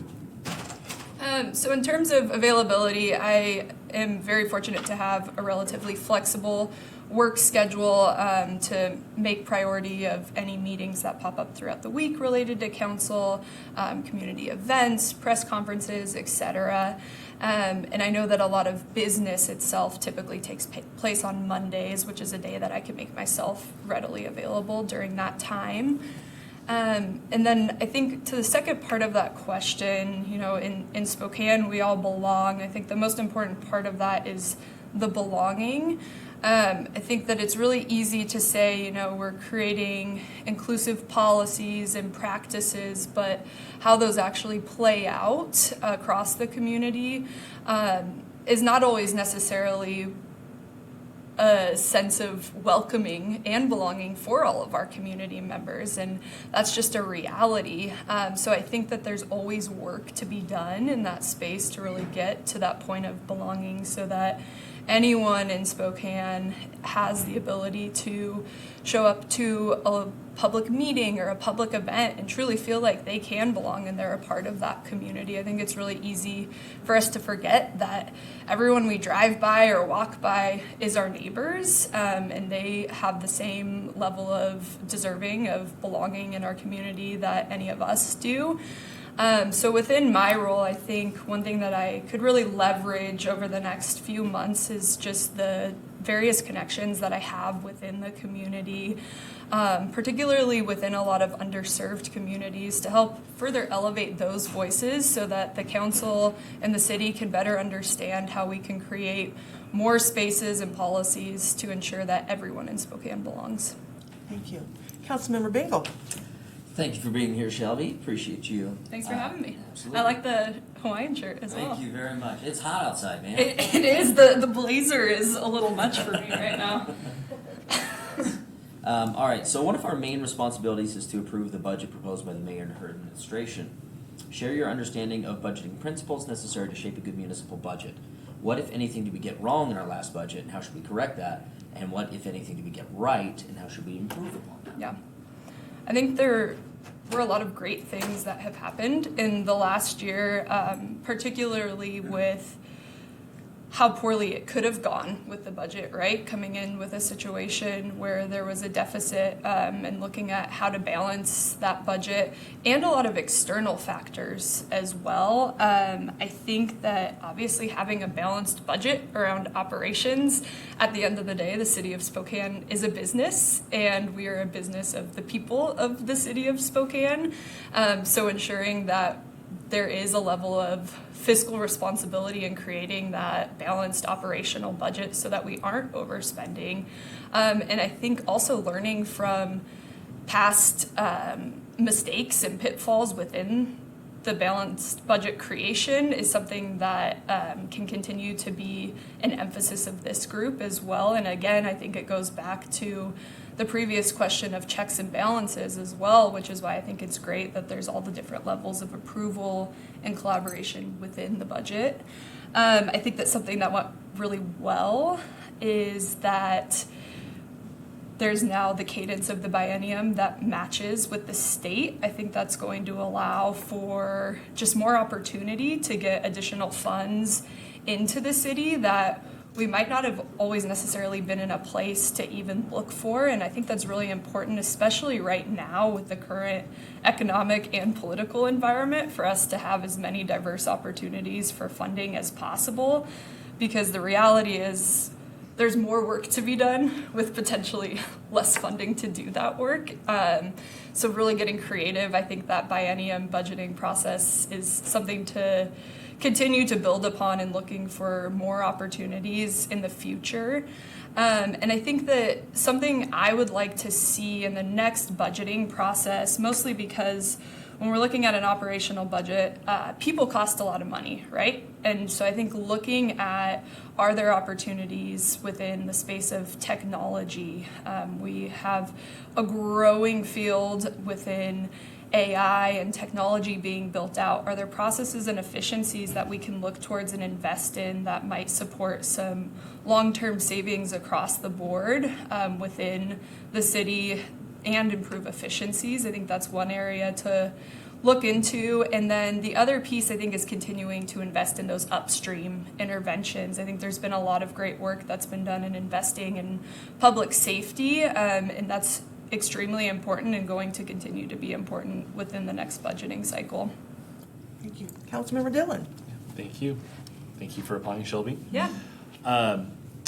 So in terms of availability, I am very fortunate to have a relatively flexible work schedule to make priority of any meetings that pop up throughout the week related to council, community events, press conferences, etc. And I know that a lot of business itself typically takes place on Mondays, which is a day that I can make myself readily available during that time. And then I think to the second part of that question, you know, in Spokane, we all belong. I think the most important part of that is the belonging. I think that it's really easy to say, you know, we're creating inclusive policies and practices, but how those actually play out across the community is not always necessarily a sense of welcoming and belonging for all of our community members, and that's just a reality. So I think that there's always work to be done in that space to really get to that point of belonging, so that anyone in Spokane has the ability to show up to a public meeting or a public event and truly feel like they can belong and they're a part of that community. I think it's really easy for us to forget that everyone we drive by or walk by is our neighbors, and they have the same level of deserving of belonging in our community that any of us do. So within my role, I think one thing that I could really leverage over the next few months is just the various connections that I have within the community, particularly within a lot of underserved communities, to help further elevate those voices so that the council and the city can better understand how we can create more spaces and policies to ensure that everyone in Spokane belongs. Thank you. Councilmember Bingle. Thank you for being here, Shelby. Appreciate you. Thanks for having me. Absolutely. I like the Hawaiian shirt as well. Thank you very much. It's hot outside, man. It is. The blazer is a little much for me right now. All right, so one of our main responsibilities is to approve the budget proposed by the mayor and her administration. Share your understanding of budgeting principles necessary to shape a good municipal budget. What, if anything, did we get wrong in our last budget, and how should we correct that? And what, if anything, did we get right, and how should we improve upon that? Yeah. I think there were a lot of great things that have happened in the last year, particularly with how poorly it could have gone with the budget, right? Coming in with a situation where there was a deficit, and looking at how to balance that budget, and a lot of external factors as well. I think that obviously having a balanced budget around operations, at the end of the day, the city of Spokane is a business, and we are a business of the people of the city of Spokane. So ensuring that there is a level of fiscal responsibility in creating that balanced operational budget so that we aren't overspending. And I think also learning from past mistakes and pitfalls within the balanced budget creation is something that can continue to be an emphasis of this group as well. And again, I think it goes back to the previous question of checks and balances as well, which is why I think it's great that there's all the different levels of approval and collaboration within the budget. I think that something that went really well is that there's now the cadence of the biennium that matches with the state. I think that's going to allow for just more opportunity to get additional funds into the city that we might not have always necessarily been in a place to even look for. And I think that's really important, especially right now with the current economic and political environment, for us to have as many diverse opportunities for funding as possible, because the reality is there's more work to be done with potentially less funding to do that work. So really getting creative, I think that biennium budgeting process is something to continue to build upon and looking for more opportunities in the future. And I think that something I would like to see in the next budgeting process, mostly because when we're looking at an operational budget, people cost a lot of money, right? And so I think looking at, are there opportunities within the space of technology? We have a growing field within AI and technology being built out. Are there processes and efficiencies that we can look towards and invest in that might support some long-term savings across the board within the city and improve efficiencies? I think that's one area to look into. And then the other piece, I think, is continuing to invest in those upstream interventions. I think there's been a lot of great work that's been done in investing in public safety, and that's extremely important and going to continue to be important within the next budgeting cycle. Thank you. Councilmember Dillon. Thank you. Thank you for applying, Shelby. Yeah.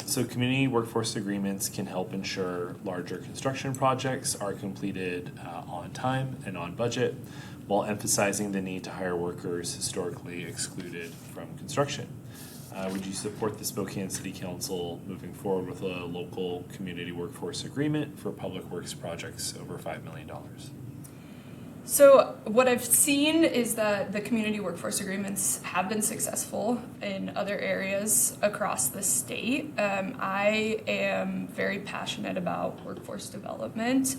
So community workforce agreements can help ensure larger construction projects are completed on time and on budget, while emphasizing the need to hire workers historically excluded from construction. Would you support the Spokane City Council moving forward with a local community workforce agreement for public works projects over $5 million? So what I've seen is that the community workforce agreements have been successful in other areas across the state. I am very passionate about workforce development,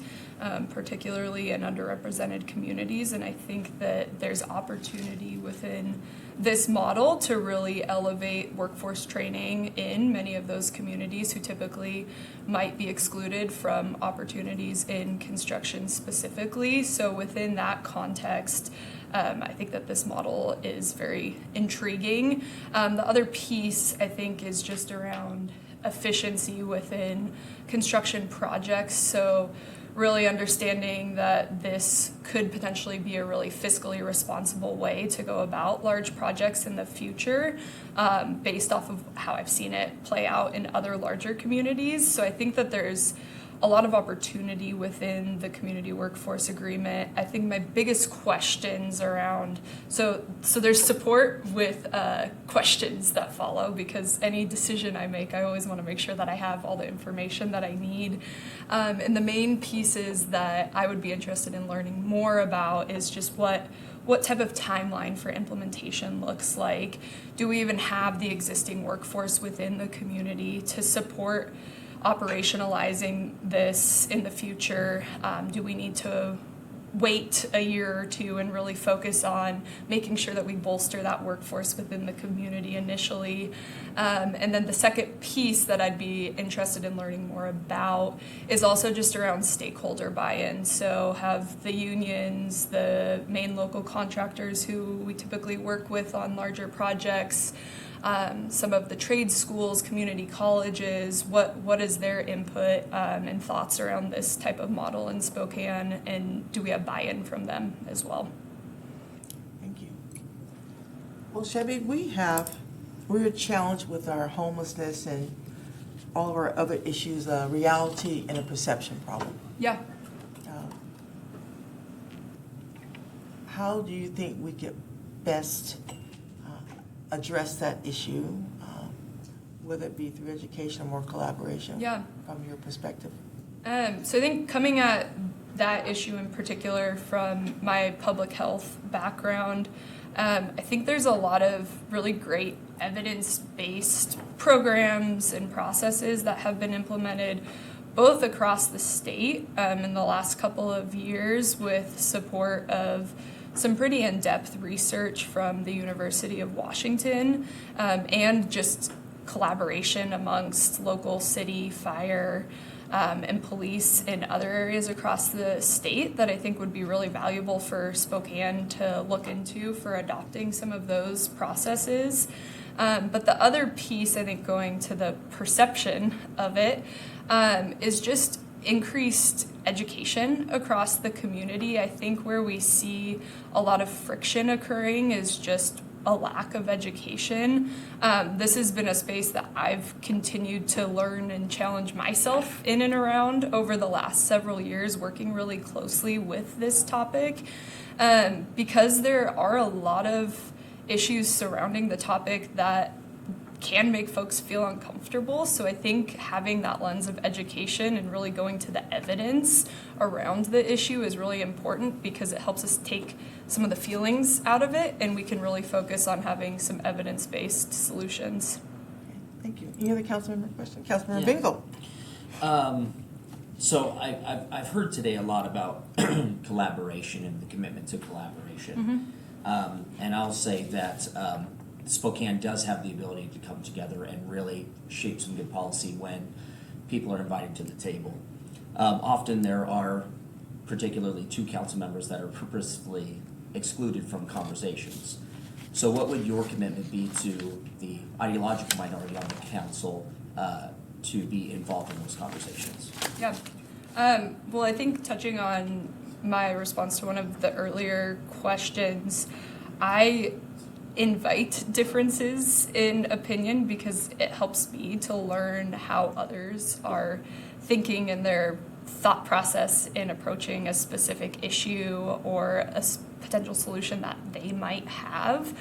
particularly in underrepresented communities, and I think that there's opportunity within this model to really elevate workforce training in many of those communities who typically might be excluded from opportunities in construction specifically. So within that context, I think that this model is very intriguing. The other piece, I think, is just around efficiency within construction projects. So really understanding that this could potentially be a really fiscally responsible way to go about large projects in the future, based off of how I've seen it play out in other larger communities. So I think that there's a lot of opportunity within the community workforce agreement. I think my biggest questions around, so there's support with questions that follow, because any decision I make, I always want to make sure that I have all the information that I need. And the main pieces that I would be interested in learning more about is just what type of timeline for implementation looks like. Do we even have the existing workforce within the community to support operationalizing this in the future? Do we need to wait a year or two and really focus on making sure that we bolster that workforce within the community initially? And then the second piece that I'd be interested in learning more about is also just around stakeholder buy-in. So have the unions, the main local contractors who we typically work with on larger projects, some of the trade schools, community colleges, what is their input and thoughts around this type of model in Spokane, and do we have buy-in from them as well? Thank you. Well, Shelby, we're challenged with our homelessness and all of our other issues, a reality and a perception problem. Yeah. How do you think we could best address that issue, whether it be through education or more collaboration? Yeah. From your perspective. So I think coming at that issue in particular from my public health background, I think there's a lot of really great evidence-based programs and processes that have been implemented both across the state in the last couple of years with support of some pretty in-depth research from the University of Washington, and just collaboration amongst local city, fire, and police in other areas across the state that I think would be really valuable for Spokane to look into for adopting some of those processes. But the other piece, I think, going to the perception of it, is just increased education across the community. I think where we see a lot of friction occurring is just a lack of education. This has been a space that I've continued to learn and challenge myself in and around over the last several years, working really closely with this topic, because there are a lot of issues surrounding the topic that can make folks feel uncomfortable. So I think having that lens of education and really going to the evidence around the issue is really important, because it helps us take some of the feelings out of it, and we can really focus on having some evidence-based solutions. Okay, thank you. Any other council member question? Councilmember Yeah. Bingle. So I've heard today a lot about collaboration and the commitment to collaboration. And I'll say that Spokane does have the ability to come together and really shape some good policy when people are invited to the table. Often there are particularly two council members that are purposefully excluded from conversations. So what would your commitment be to the ideological minority on the council to be involved in those conversations? Yeah. Well, I think touching on my response to one of the earlier questions, I invite differences in opinion because it helps me to learn how others are thinking and their thought process in approaching a specific issue or a potential solution that they might have.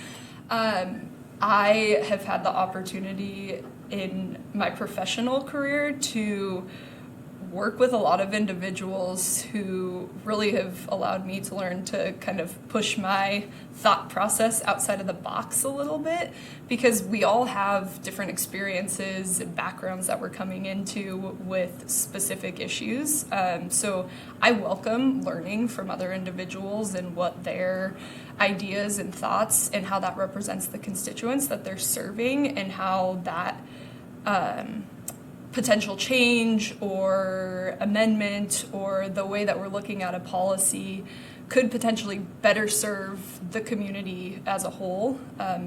I have had the opportunity in my professional career to work with a lot of individuals who really have allowed me to learn to kind of push my thought process outside of the box a little bit, because we all have different experiences and backgrounds that we're coming into with specific issues. So I welcome learning from other individuals and what their ideas and thoughts and how that represents the constituents that they're serving, and how that potential change or amendment or the way that we're looking at a policy could potentially better serve the community as a whole,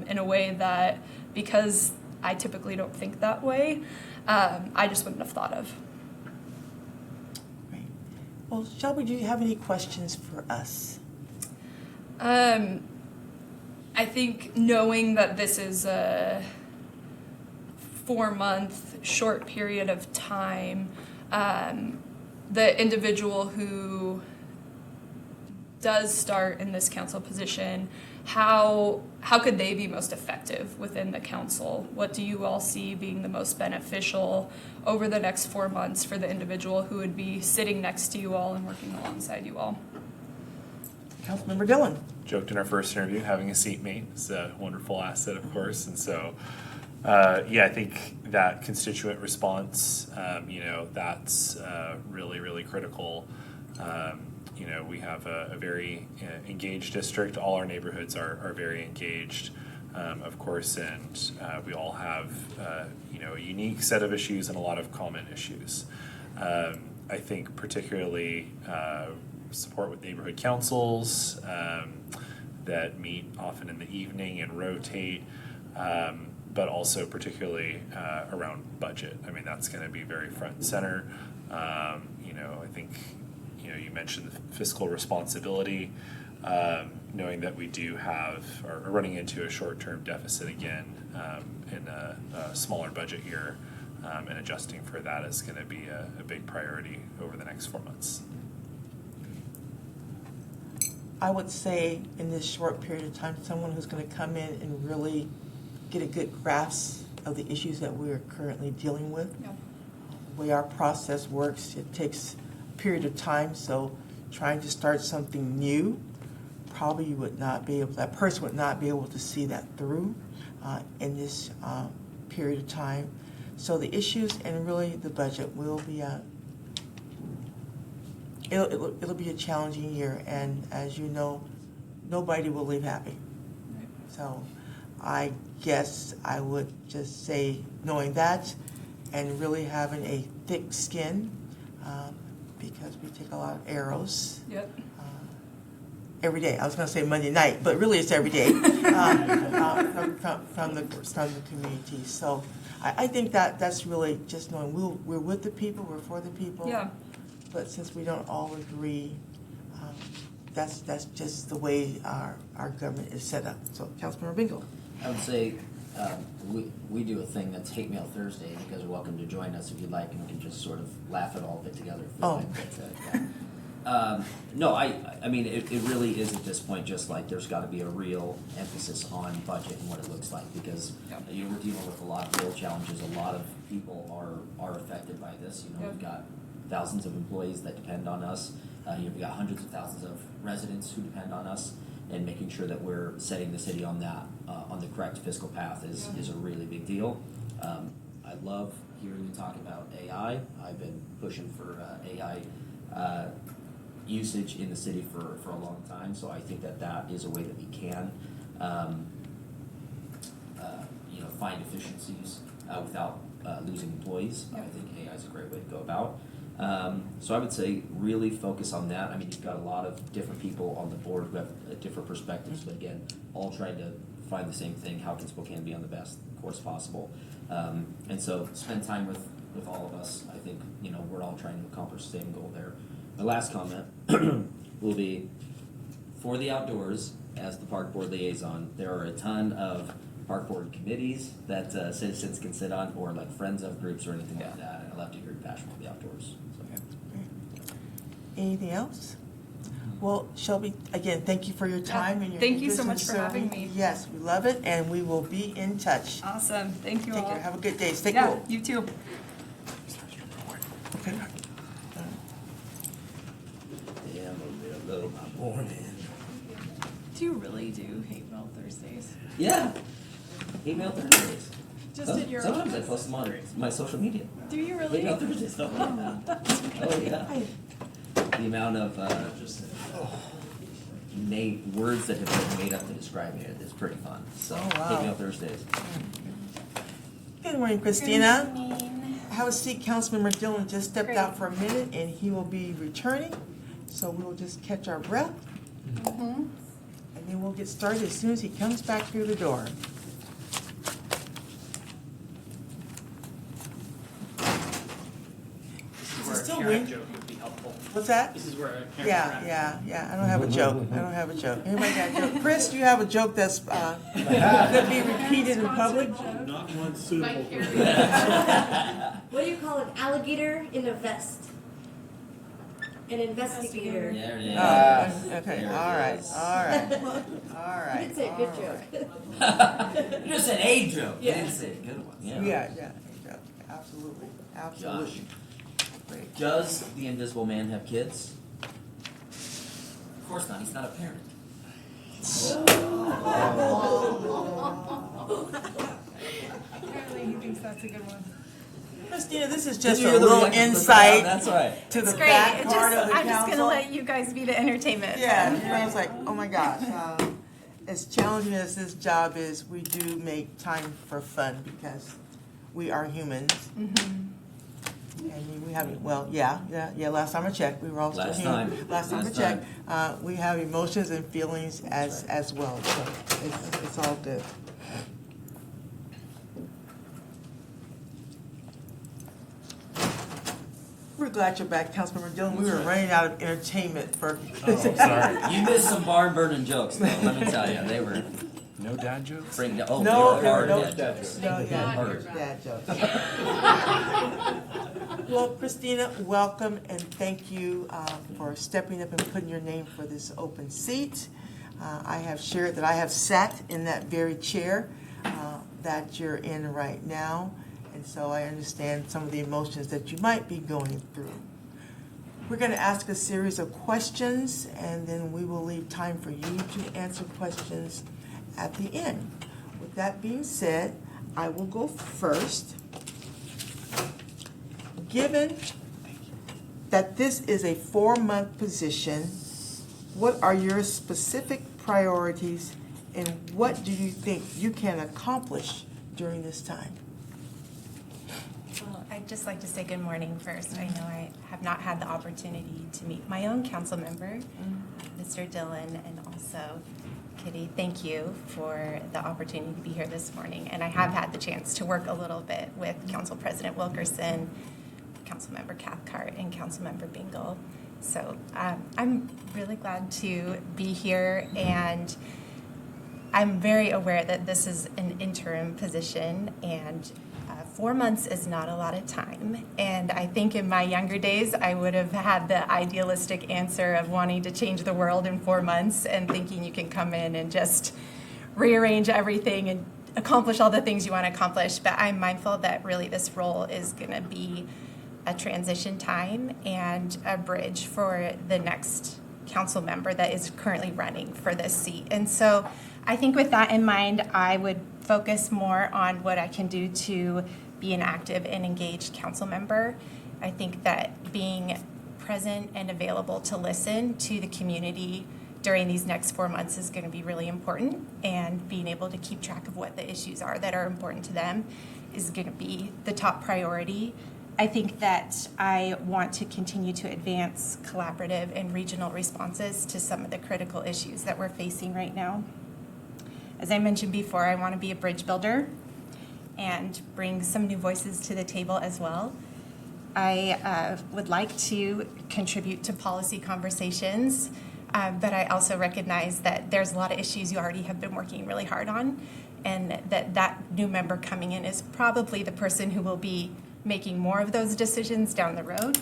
in a way that, because I typically don't think that way, I just wouldn't have thought of. Great. Well, Shelby, do you have any questions for us? I think knowing that this is a 4-month short period of time, the individual who does start in this council position, how could they be most effective within the council? What do you all see being the most beneficial over the next 4 months for the individual who would be sitting next to you all and working alongside you all? Councilmember Dillon. Joked in our first interview, having a seatmate is a wonderful asset, of course, and so I think that constituent response, that's really, really critical. We have a very engaged district. All our neighborhoods are very engaged, of course, and we all have, a unique set of issues and a lot of common issues. I think particularly support with neighborhood councils that meet often in the evening and rotate. But also particularly around budget. I mean, that's going to be very front and center. I think, you mentioned fiscal responsibility, knowing that we do are running into a short-term deficit again in a smaller budget year, and adjusting for that is going to be a big priority over the next 4 months. I would say in this short period of time, someone who's going to come in and really get a good grasp of the issues that we're currently dealing with. Yeah. The way our process works, it takes a period of time, so trying to start something new, probably that person would not be able to see that through in this period of time. So the issues and really the budget will be it'll be a challenging year, and as you know, nobody will leave happy. Right. So I guess I would just say, knowing that and really having a thick skin, because we take a lot of arrows Yep. every day. I was going to say Monday night, but really it's every day from the community. So I think that's really just knowing we're with the people, we're for the people. Yeah. But since we don't all agree, that's just the way our government is set up. So, Councilmember Bingle. I would say we do a thing that's Hate Mail Thursday. You guys are welcome to join us if you'd like, and we can just sort of laugh at all of it together. If you'd Oh. like. But, no, I mean, it really is at this point just like there's got to be a real emphasis on budget and what it looks like, because Yep. we're dealing with a lot of real challenges. A lot of people are affected by this. Yep. We've got thousands of employees that depend on us. We've got hundreds of thousands of residents who depend on us, and making sure that we're setting the city on that on the correct fiscal path is a really big deal. I love hearing you talk about AI. I've been pushing for AI usage in the city for a long time, so I think that is a way that we can find efficiencies without losing employees. Yeah. I think AI is a great way to go about. So I would say really focus on that. I mean, you've got a lot of different people on the board who have different perspectives, but again, all trying to find the same thing, how can Spokane be on the best course possible. And so spend time with all of us. I think, we're all trying to accomplish the same goal there. The last comment will be, for the outdoors, as the park board liaison, there are a ton of park board committees that citizens can sit on, or like friends of groups or anything like that. And I love to hear your passion for the outdoors. So. Anything else? Well, Shelby, again, thank you for your time and your thank you so interest in much for having serving. me. Yes, we love it, and we will be in touch. Awesome. Thank you Take all. care. Have a good day. Stay Yeah, cool. you too. Okay. Damn, a little my morning. Do you really do hate mail Thursdays? Yeah. Email Thursdays. Just in your Sometimes I office? post them on my social media. Do you really? Email Thursdays. Oh yeah. The amount of words that have been made up to describe it is pretty fun. So Oh, wow. Email Thursdays. Good morning, Christina. Have a seat. Councilmember Dillon just stepped out for a minute, and he will be returning. So we will just catch our breath. And then we'll get started as soon as he comes back through the door. Is it still wind? Joke would be helpful. What's that? This is where a Karen Yeah, Pratt- yeah. I don't have a joke. I don't have a joke. Anybody got a joke? Chris, do you have a joke that's could be repeated in public? Not one suitable for What do you call an alligator in a vest? An investigator. There it is. Okay, There it all right, is. all right, all right. It's a good all right. joke. You just said a joke. You Yeah. didn't say a good one. Yeah, absolutely, absolutely. Josh, Great. does the Invisible Man have kids? Of course not. He's not a parent. Apparently he thinks that's a good one. Christina, this is just Did you a hear the little reaction? insight That's right. to the It's great. back It part of the I'm just council. gonna let you guys be the entertainment. Yeah, I was like, oh my gosh. As challenging as this job is, we do make time for fun because we are humans. And we have, well, yeah, last time I checked, we were all still Last human. time. Last time I Last checked, we have emotions and feelings as well, so it's all good. We're glad you're back, Councilmember Dillon. We were running out of entertainment for. Oh, sorry. You missed some barn burning jokes, though. Let me tell you, they were No dad jokes? bring. No, they were there were hard. no Yeah. No, yeah, Hard. dad jokes. Well, Christina, welcome and thank you for stepping up and putting your name for this open seat. I have shared that I have sat in that very chair that you're in right now, and so I understand some of the emotions that you might be going through. We're going to ask a series of questions, and then we will leave time for you to answer questions at the end. With that being said, I will go first. Given that this is a 4-month position, what are your specific priorities and what do you think you can accomplish during this time? Well, I'd just like to say good morning first. I know I have not had the opportunity to meet my own council member, Mr. Dillon, and also Kitty. Thank you for the opportunity to be here this morning. And I have had the chance to work a little bit with Council President Wilkerson, Councilmember Cathcart, and Councilmember Bingle. So I'm really glad to be here, and I'm very aware that this is an interim position, and 4 months is not a lot of time. And I think in my younger days, I would have had the idealistic answer of wanting to change the world in 4 months and thinking you can come in and just rearrange everything and accomplish all the things you want to accomplish. But I'm mindful that really this role is going to be a transition time and a bridge for the next council member that is currently running for this seat. And so I think with that in mind, I would focus more on what I can do to be an active and engaged council member. I think that being present and available to listen to the community during these next 4 months is going to be really important, and being able to keep track of what the issues are that are important to them is going to be the top priority. I think that I want to continue to advance collaborative and regional responses to some of the critical issues that we're facing right now. As I mentioned before, I want to be a bridge builder and bring some new voices to the table as well. I would like to contribute to policy conversations, but I also recognize that there's a lot of issues you already have been working really hard on, and that new member coming in is probably the person who will be making more of those decisions down the road.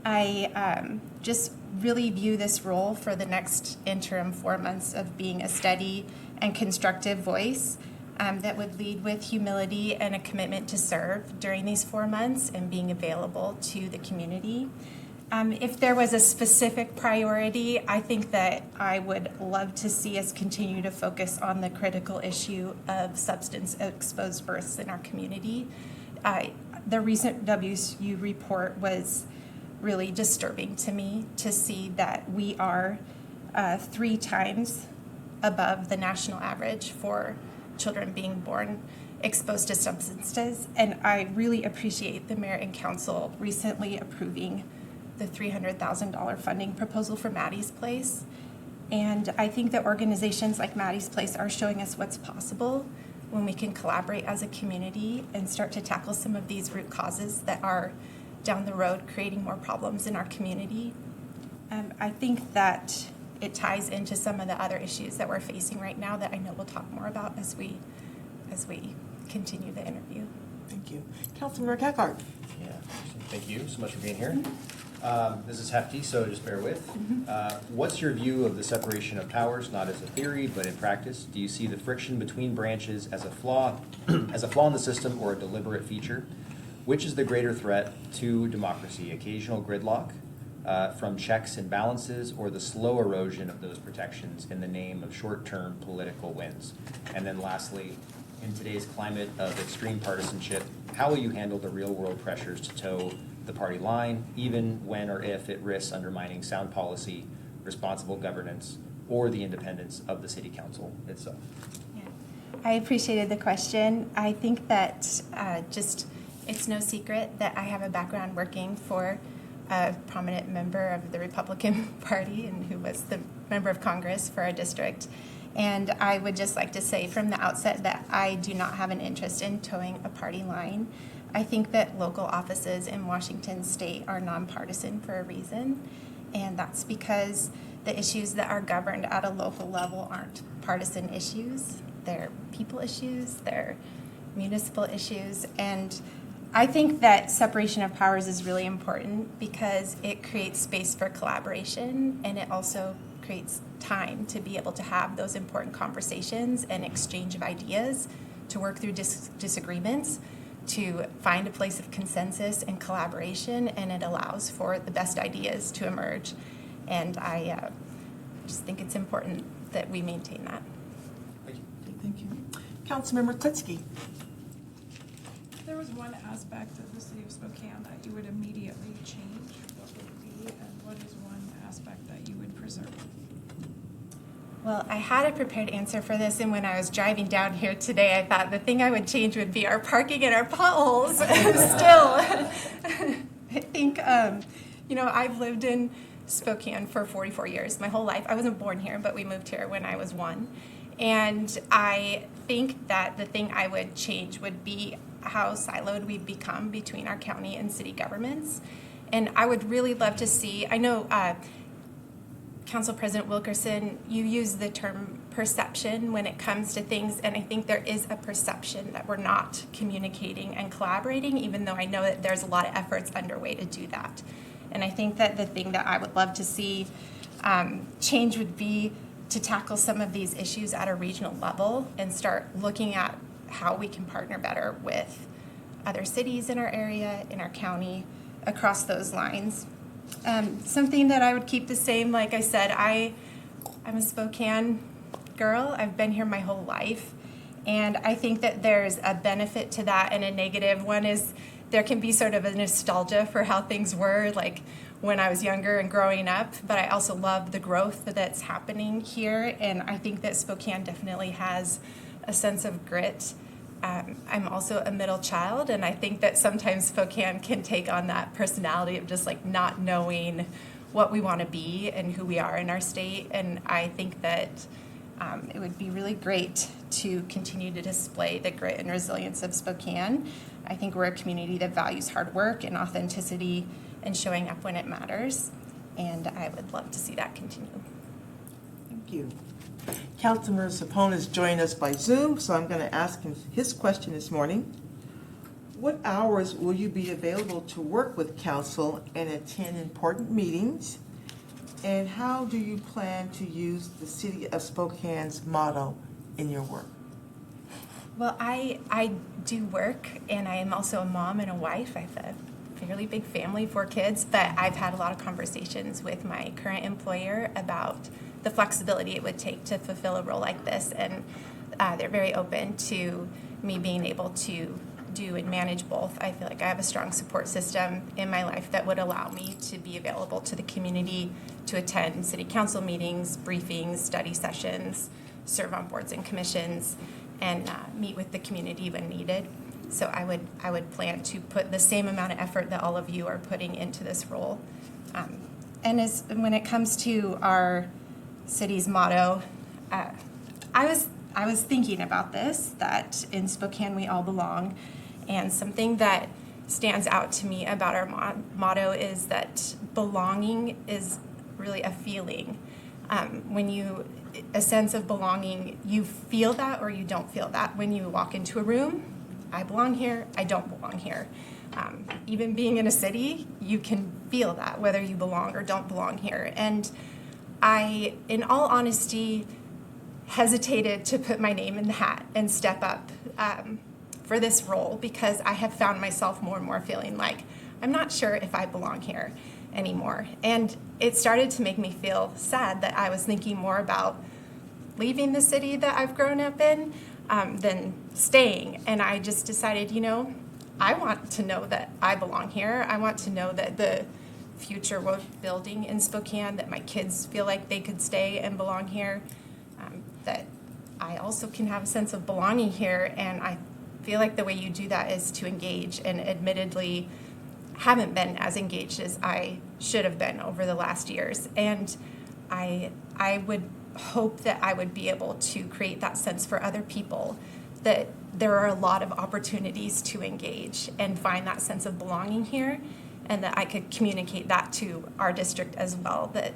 I just really view this role for the next interim 4 months of being a steady and constructive voice that would lead with humility and a commitment to serve during these 4 months and being available to the community. If there was a specific priority, I think that I would love to see us continue to focus on the critical issue of substance-exposed births in our community. The recent WSU report was really disturbing to me to see that we are 3 times above the national average for children being born exposed to substances. And I really appreciate the mayor and council recently approving the $300,000 funding proposal for Maddie's Place. And I think that organizations like Maddie's Place are showing us what's possible when we can collaborate as a community and start to tackle some of these root causes that are down the road creating more problems in our community. I think that it ties into some of the other issues that we're facing right now that I know we'll talk more about as we continue the interview. Thank you. Councilmember Cathcart. Yeah, thank you so much for being here. This is hefty, so just bear with. What's your view of the separation of powers, not as a theory, but in practice? Do you see the friction between branches as a flaw, in the system, or a deliberate feature? Which is the greater threat to democracy? Occasional gridlock from checks and balances, or the slow erosion of those protections in the name of short-term political wins? And then lastly, in today's climate of extreme partisanship, how will you handle the real-world pressures to toe the party line, even when or if it risks undermining sound policy, responsible governance, or the independence of the city council itself? Yeah. I appreciated the question. I think that it's no secret that I have a background working for a prominent member of the Republican Party and who was the member of Congress for our district. And I would just like to say from the outset that I do not have an interest in towing a party line. I think that local offices in Washington state are nonpartisan for a reason, and that's because the issues that are governed at a local level aren't partisan issues. They're people issues, they're municipal issues, and I think that separation of powers is really important because it creates space for collaboration, and it also creates time to be able to have those important conversations and exchange of ideas, to work through disagreements, to find a place of consensus and collaboration, and it allows for the best ideas to emerge. And I just think it's important that we maintain that. Okay, thank you. Councilmember Klitsky. If there was one aspect of the city of Spokane that you would immediately change, what would it be, and what is one aspect that you would preserve? Well, I had a prepared answer for this, and when I was driving down here today, I thought the thing I would change would be our parking and our potholes. Still, I think, I've lived in Spokane for 44 years, my whole life. I wasn't born here, but we moved here when I was 1. And I think that the thing I would change would be how siloed we've become between our county and city governments. And I would really love to see, I know Council President Wilkerson, you use the term perception when it comes to things, and I think there is a perception that we're not communicating and collaborating, even though I know that there's a lot of efforts underway to do that. And I think that the thing that I would love to see change would be to tackle some of these issues at a regional level and start looking at how we can partner better with other cities in our area, in our county, across those lines. Something that I would keep the same, like I said, I'm a Spokane girl. I've been here my whole life. And I think that there's a benefit to that and a negative. One is there can be sort of a nostalgia for how things were, like when I was younger and growing up. But I also love the growth that's happening here. And I think that Spokane definitely has a sense of grit I'm also a middle child, and I think that sometimes Spokane can take on that personality of just like not knowing what we want to be and who we are in our state. And I think that it would be really great to continue to display the grit and resilience of Spokane. I think we're a community that values hard work and authenticity and showing up when it matters. And I would love to see that continue. Thank you. Councilmember Sapone is joining us by Zoom, so I'm going to ask him his question this morning. What hours will you be available to work with council and attend important meetings? And how do you plan to use the City of Spokane's motto in your work? Well, I do work, and I am also a mom and a wife. I have a fairly big family, 4 kids, but I've had a lot of conversations with my current employer about the flexibility it would take to fulfill a role like this, and they're very open to me being able to do and manage both. I feel like I have a strong support system in my life that would allow me to be available to the community, to attend city council meetings, briefings, study sessions, serve on boards and commissions, and meet with the community when needed. So I would plan to put the same amount of effort that all of you are putting into this role. And when it comes to our city's motto, I was thinking about this, that in Spokane we all belong, and something that stands out to me about our motto is that belonging is really a feeling. A sense of belonging, you feel that or you don't feel that. When you walk into a room, I belong here, I don't belong here. Even being in a city, you can feel that, whether you belong or don't belong here. And I, in all honesty, hesitated to put my name in the hat and step up for this role because I have found myself more and more feeling like I'm not sure if I belong here anymore. And it started to make me feel sad that I was thinking more about leaving the city that I've grown up in than staying. And I just decided, I want to know that I belong here. I want to know that the future we're building in Spokane, that my kids feel like they could stay and belong here, that I also can have a sense of belonging here. And I feel like the way you do that is to engage, and admittedly haven't been as engaged as I should have been over the last years. And I would hope that I would be able to create that sense for other people, that there are a lot of opportunities to engage and find that sense of belonging here, and that I could communicate that to our district as well, that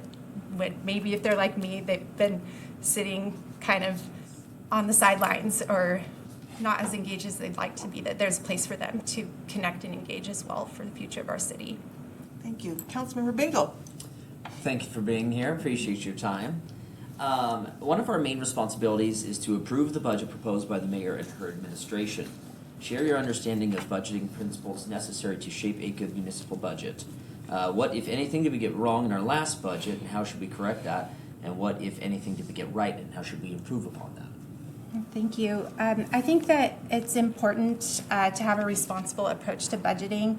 maybe if they're like me, they've been sitting kind of on the sidelines or not as engaged as they'd like to be, that there's a place for them to connect and engage as well for the future of our city. Thank you. Councilmember Bingo. Thank you for being here. Appreciate your time. One of our main responsibilities is to approve the budget proposed by the mayor and her administration. Share your understanding of budgeting principles necessary to shape a good municipal budget. What, if anything, did we get wrong in our last budget, and how should we correct that? And what, if anything, did we get right, and how should we improve upon that? Thank you. I think that it's important to have a responsible approach to budgeting.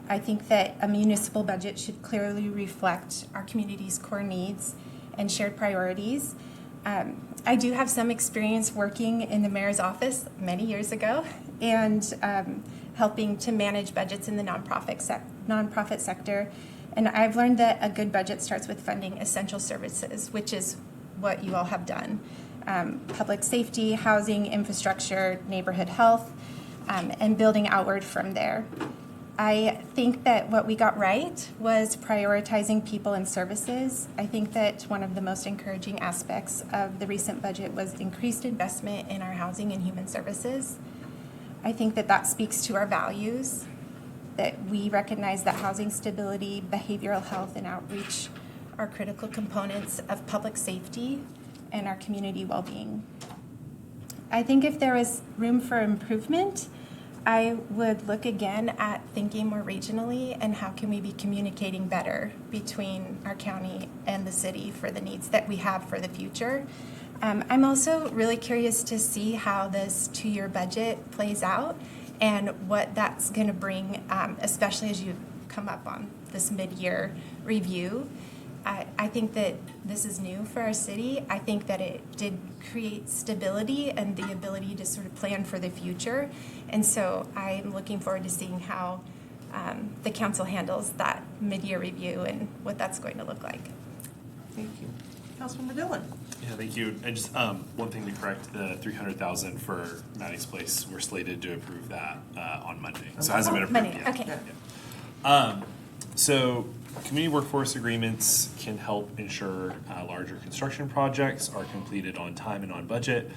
I think that a municipal budget should clearly reflect our community's core needs and shared priorities. I do have some experience working in the mayor's office many years ago and helping to manage budgets in the nonprofit sector. And I've learned that a good budget starts with funding essential services, which is what you all have done. Public safety, housing, infrastructure, neighborhood health, and building outward from there. I think that what we got right was prioritizing people and services. I think that one of the most encouraging aspects of the recent budget was increased investment in our housing and human services. I think that that speaks to our values, that we recognize that housing stability, behavioral health, and outreach are critical components of public safety and our community well-being. I think if there is room for improvement, I would look again at thinking more regionally and how can we be communicating better between our county and the city for the needs that we have for the future. I'm also really curious to see how this 2-year budget plays out and what that's going to bring, especially as you come up on this mid-year review. I think that this is new for our city. I think that it did create stability and the ability to sort of plan for the future. And so I'm looking forward to seeing how the council handles that mid-year review and what that's going to look like. Thank you. Councilmember Dillon? Yeah, thank you. I just, one thing to correct, the 300,000 for Maddie's Place, we're slated to approve that on Monday. So it hasn't been approved Monday, yet. okay. So community workforce agreements can help ensure larger construction projects are completed on time and on budget,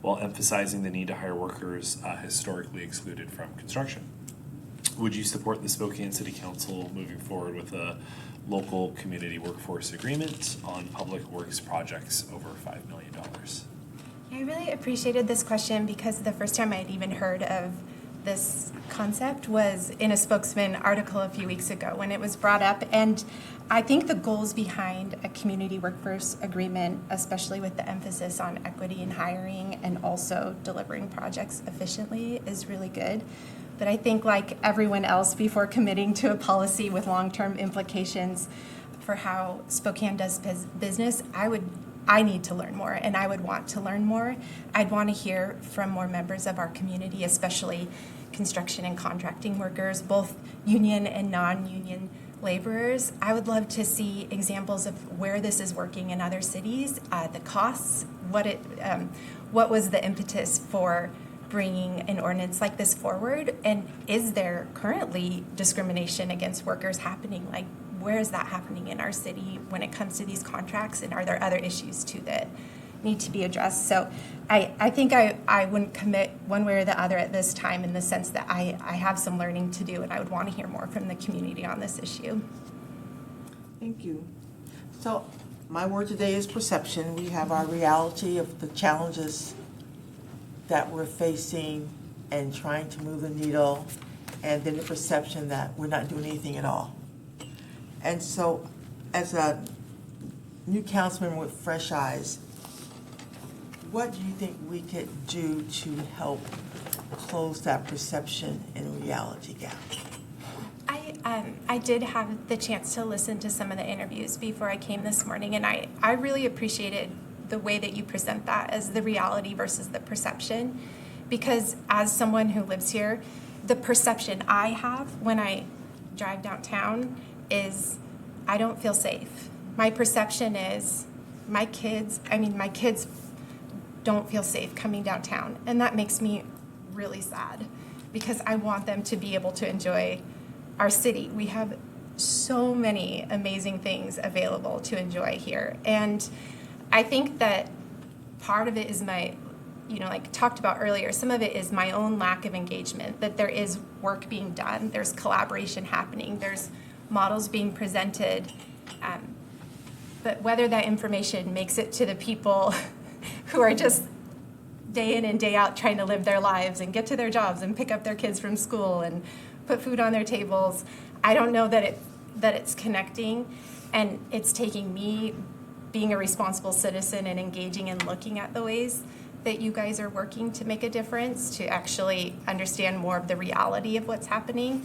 while emphasizing the need to hire workers historically excluded from construction. Would you support the Spokane City Council moving forward with a local community workforce agreement on public works projects over $5 million? I really appreciated this question because the first time I'd even heard of this concept was in a Spokesman article a few weeks ago when it was brought up. And I think the goals behind a community workforce agreement, especially with the emphasis on equity in hiring and also delivering projects efficiently, is really good. But I think, like everyone else, before committing to a policy with long-term implications for how Spokane does business, I need to learn more, and I would want to learn more. I'd want to hear from more members of our community, especially construction and contracting workers, both union and non-union laborers. I would love to see examples of where this is working in other cities, the costs, what was the impetus for bringing an ordinance like this forward, and is there currently discrimination against workers happening? Like, where is that happening in our city when it comes to these contracts, and are there other issues too that need to be addressed? So I think I wouldn't commit one way or the other at this time, in the sense that I have some learning to do, and I would want to hear more from the community on this issue. Thank you. So my word today is perception. We have our reality of the challenges that we're facing and trying to move the needle, and then the perception that we're not doing anything at all. And so, as a new councilman with fresh eyes, what do you think we could do to help close that perception and reality gap? I did have the chance to listen to some of the interviews before I came this morning, and I really appreciated the way that you present that as the reality versus the perception, because as someone who lives here, the perception I have when I drive downtown is I don't feel safe. My perception is my kids don't feel safe coming downtown, and that makes me really sad because I want them to be able to enjoy our city. We have so many amazing things available to enjoy here, and I think that part of it is like talked about earlier, some of it is my own lack of engagement, that there is work being done, there's collaboration happening, there's models being presented, but whether that information makes it to the people who are just day in and day out trying to live their lives and get to their jobs and pick up their kids from school and put food on their tables, I don't know that it's connecting, and it's taking me being a responsible citizen and engaging and looking at the ways that you guys are working to make a difference, to actually understand more of the reality of what's happening.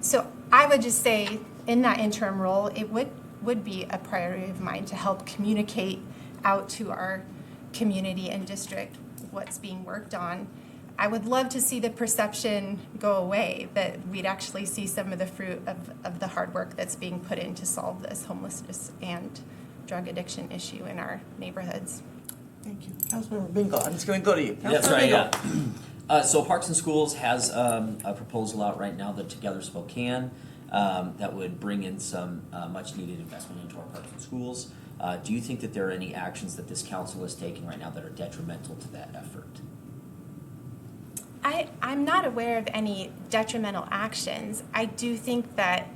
So I would just say in that interim role, it would be a priority of mine to help communicate out to our community and district what's being worked on. I would love to see the perception go away, that we'd actually see some of the fruit of the hard work that's being put in to solve this homelessness and drug addiction issue in our neighborhoods. Thank you. Councilmember Bingo, I'm just going to go to you. That's Councilmember right, Bingo. yeah. So Parks and Schools has a proposal out right now, the Together Spokane, that would bring in some much-needed investment into our parks and schools. Do you think that there are any actions that this council is taking right now that are detrimental to that effort? I'm not aware of any detrimental actions. I do think that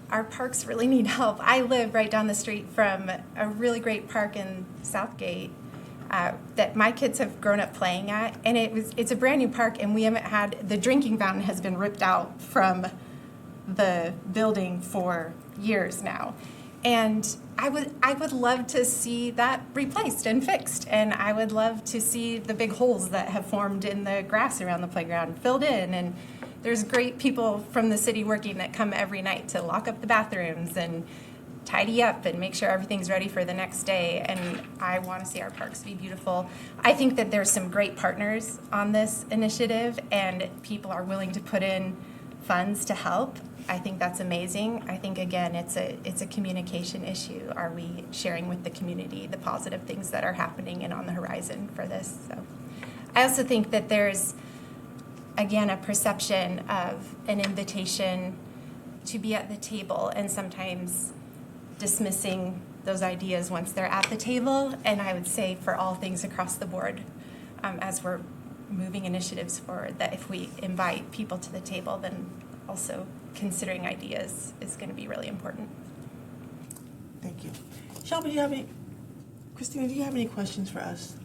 our parks really need help. I live right down the street from a really great park in Southgate that my kids have grown up playing at, and it's a brand new park, and we haven't had, the drinking fountain has been ripped out from the building for years now. And I would love to see that replaced and fixed, and I would love to see the big holes that have formed in the grass around the playground filled in. And there's great people from the city working that come every night to lock up the bathrooms and tidy up and make sure everything's ready for the next day. And I want to see our parks be beautiful. I think that there's some great partners on this initiative, and people are willing to put in funds to help. I think that's amazing. I think, again, it's a communication issue. Are we sharing with the community the positive things that are happening and on the horizon for this? So I also think that there's, again, a perception of an invitation to be at the table, and sometimes dismissing those ideas once they're at the table. And I would say for all things across the board, as we're moving initiatives forward, that if we invite people to the table, then also considering ideas is going to be really important. Thank you. Shelby, do you have any, Christina, do you have any questions for us?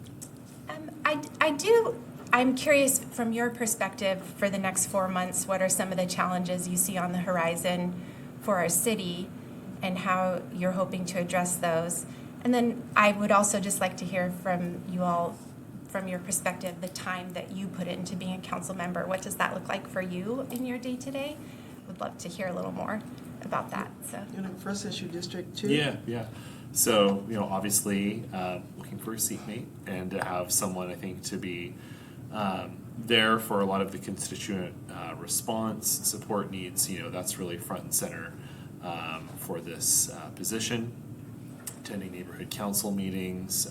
I do. I'm curious from your perspective for the next 4 months, what are some of the challenges you see on the horizon for our city and how you're hoping to address those? And then I would also just like to hear from you all, from your perspective, the time that you put into being a council member. What does that look like for you in your day-to-day? Would love to hear a little more about that. So, You know, first issue District 2? Yeah. So, obviously, looking for a seatmate and to have someone, I think, to be there for a lot of the constituent response, support needs, that's really front and center for this position. Attending neighborhood council meetings,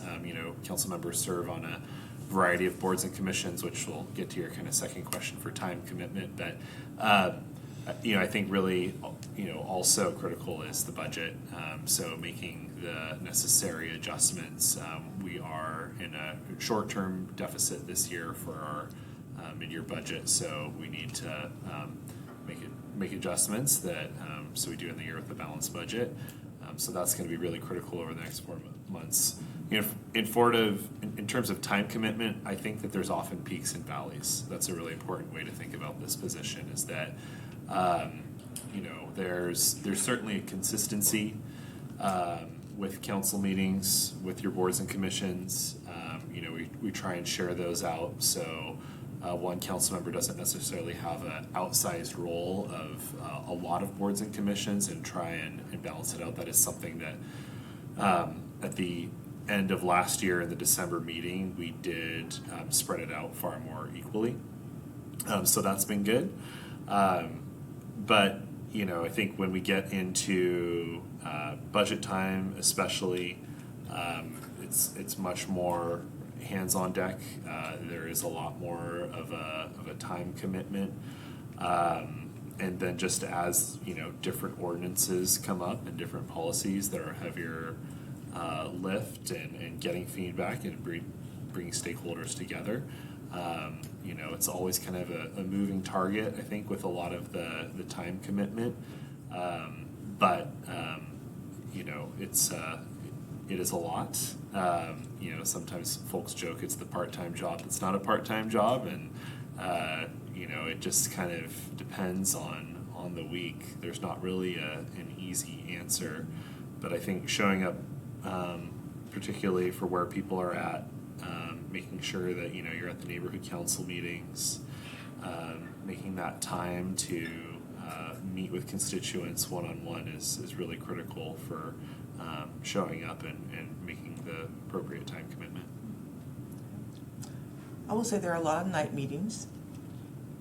council members serve on a variety of boards and commissions, which we'll get to your kind of second question for time commitment. But, I think really, also critical is the budget. So making the necessary adjustments. We are in a short-term deficit this year for our mid-year budget, so we need to make adjustments that so we do in the year with the balanced budget. So that's going to be really critical over the next 4 months. In terms of time commitment, I think that there's often peaks and valleys. That's a really important way to think about this position. Is that there's certainly a consistency with council meetings, with your boards and commissions. We try and share those out, so one council member doesn't necessarily have an outsized role of a lot of boards and commissions, and try and balance it out. That is something that at the end of last year in the December meeting, we did spread it out far more equally. So that's been good. But I think when we get into budget time, especially, it's much more hands on deck. There is a lot more of a time commitment, and then just as different ordinances come up and different policies that are heavier lift and getting feedback and bringing stakeholders together. It's always kind of a moving target, I think, with a lot of the time commitment. But it is a lot. Sometimes folks joke it's the part-time job that's not a part-time job, and it just kind of depends on the week. There's not really an easy answer, but I think showing up, particularly for where people are at, making sure that you're at the neighborhood council meetings, making that time to meet with constituents one-on-one is really critical for showing up and making the appropriate time commitment. I will say there are a lot of night meetings,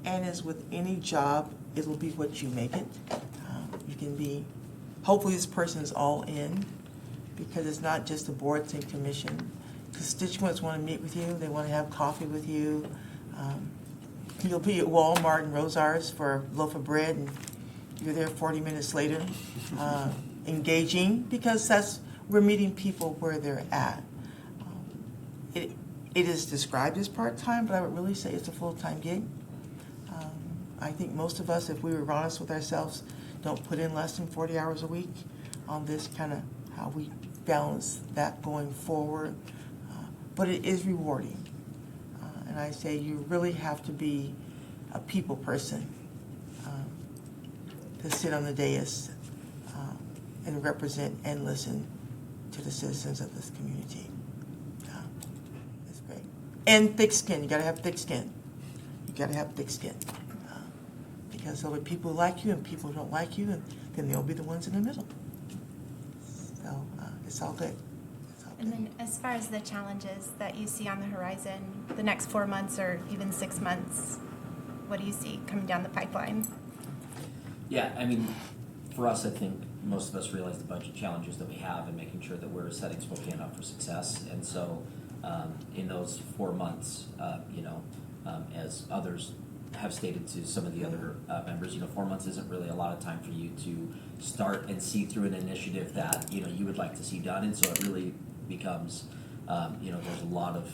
and as with any job, it will be what you make it. You can be, hopefully this person is all in, because it's not just the boards and commission. Constituents want to meet with you, they want to have coffee with you. You'll be at Walmart and Rosar's for a loaf of bread, and you're there 40 minutes later, engaging, because we're meeting people where they're at. It is described as part-time, but I would really say it's a full-time gig. I think most of us, if we were honest with ourselves, don't put in less than 40 hours a week on this, kind of how we balance that going forward. But it is rewarding. And I say you really have to be a people person to sit on the dais and represent and listen to the citizens of this community. It's great. And thick skin. You got to have thick skin. You got to have thick skin. Because there'll be people who like you and people who don't like you, and then there'll be the ones in the middle. it's all good. It's all And good. then as far as the challenges that you see on the horizon, the next 4 months or even 6 months, what do you see coming down the pipeline? Yeah, I mean, for us, I think most of us realize the budget challenges that we have and making sure that we're setting Spokane up for success. And so, in those 4 months, as others have stated to some of the other members, 4 months isn't really a lot of time for you to start and see through an initiative that, you would like to see done. And so it really becomes, there's a lot of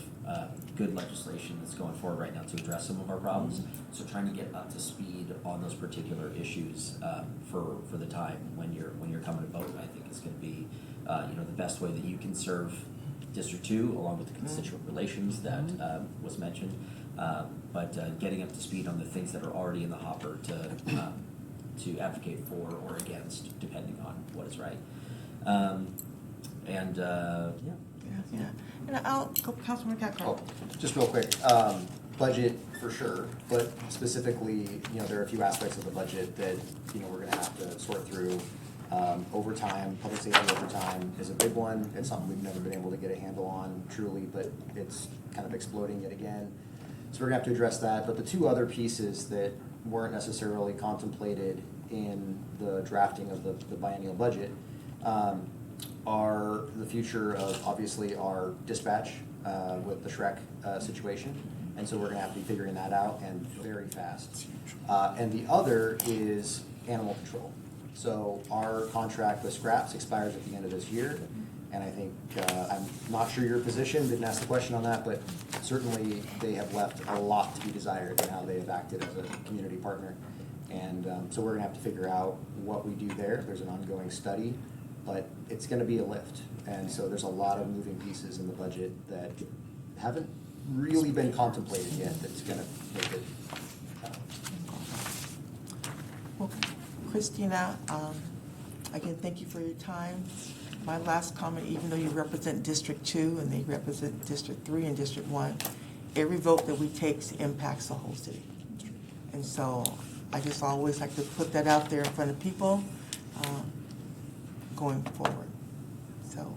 good legislation that's going forward right now to address some of our problems. So trying to get up to speed on those particular issues for the time when you're coming to vote, I think is going to be the best way that you can serve District 2 along with the constituent relations that was mentioned. But getting up to speed on the things that are already in the hopper to advocate for or against, depending on what is right. Yeah. And I'll go, Councilman Cacarone. Oh, just real quick, budget for sure, but specifically, there are a few aspects of the budget that, we're gonna have to sort through. Overtime, public safety overtime is a big one. It's something we've never been able to get a handle on truly, but it's kind of exploding yet again. So we're gonna have to address that. But the two other pieces that weren't necessarily contemplated in the drafting of the biennial budget are the future of obviously our dispatch with the Shrek situation. And so we're gonna have to be figuring that out and very fast. And the other is animal control. So our contract with Scraps expires at the end of this year. And I think, I'm not sure your position, didn't ask the question on that, but certainly they have left a lot to be desired in how they have acted as a community partner. And so we're gonna have to figure out what we do there. There's an ongoing study, but it's gonna be a lift. And so there's a lot of moving pieces in the budget that haven't really been contemplated yet that's gonna make it. Well, Christina, again, thank you for your time. My last comment, even though you represent District 2 and they represent District 3 and District 1, every vote that we take impacts the whole city. And so I just always like to put that out there in front of people going forward. So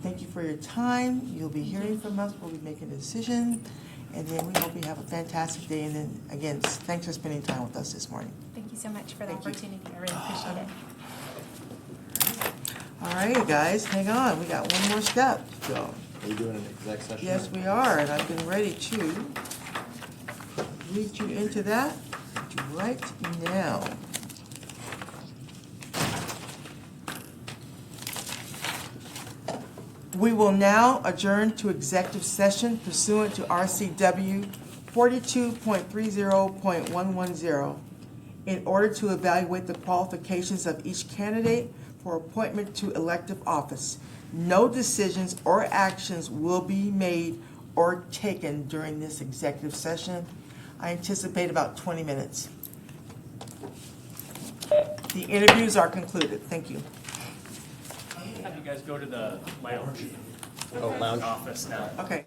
thank you for your time. You'll be hearing from us. We'll be making a decision. And then we hope you have a fantastic day. And then, again, thanks for spending time with us this morning. Thank you so much for the Thank you. opportunity. I really appreciate it. All right, guys, hang on. We got one more step to go. Are we doing an exec session? Yes, we are, and I've been ready to lead you into that right now. We will now adjourn to executive session pursuant to RCW 42.30.110 in order to evaluate the qualifications of each candidate for appointment to elective office. No decisions or actions will be made or taken during this executive session. I anticipate about 20 minutes. The interviews are concluded. Thank you. Have you guys go to the lounge lounge. office now. Okay.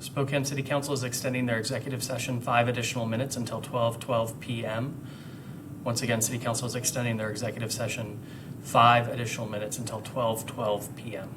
Spokane City Council is extending their executive session 5 additional minutes until 12:12 p.m. Once again, City Council is extending their executive session 5 additional minutes until 12:12 p.m.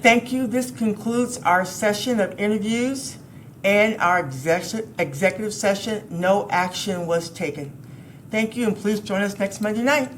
Thank you. This concludes our session of interviews and our executive session. No action was taken. Thank you, and please join us next Monday night.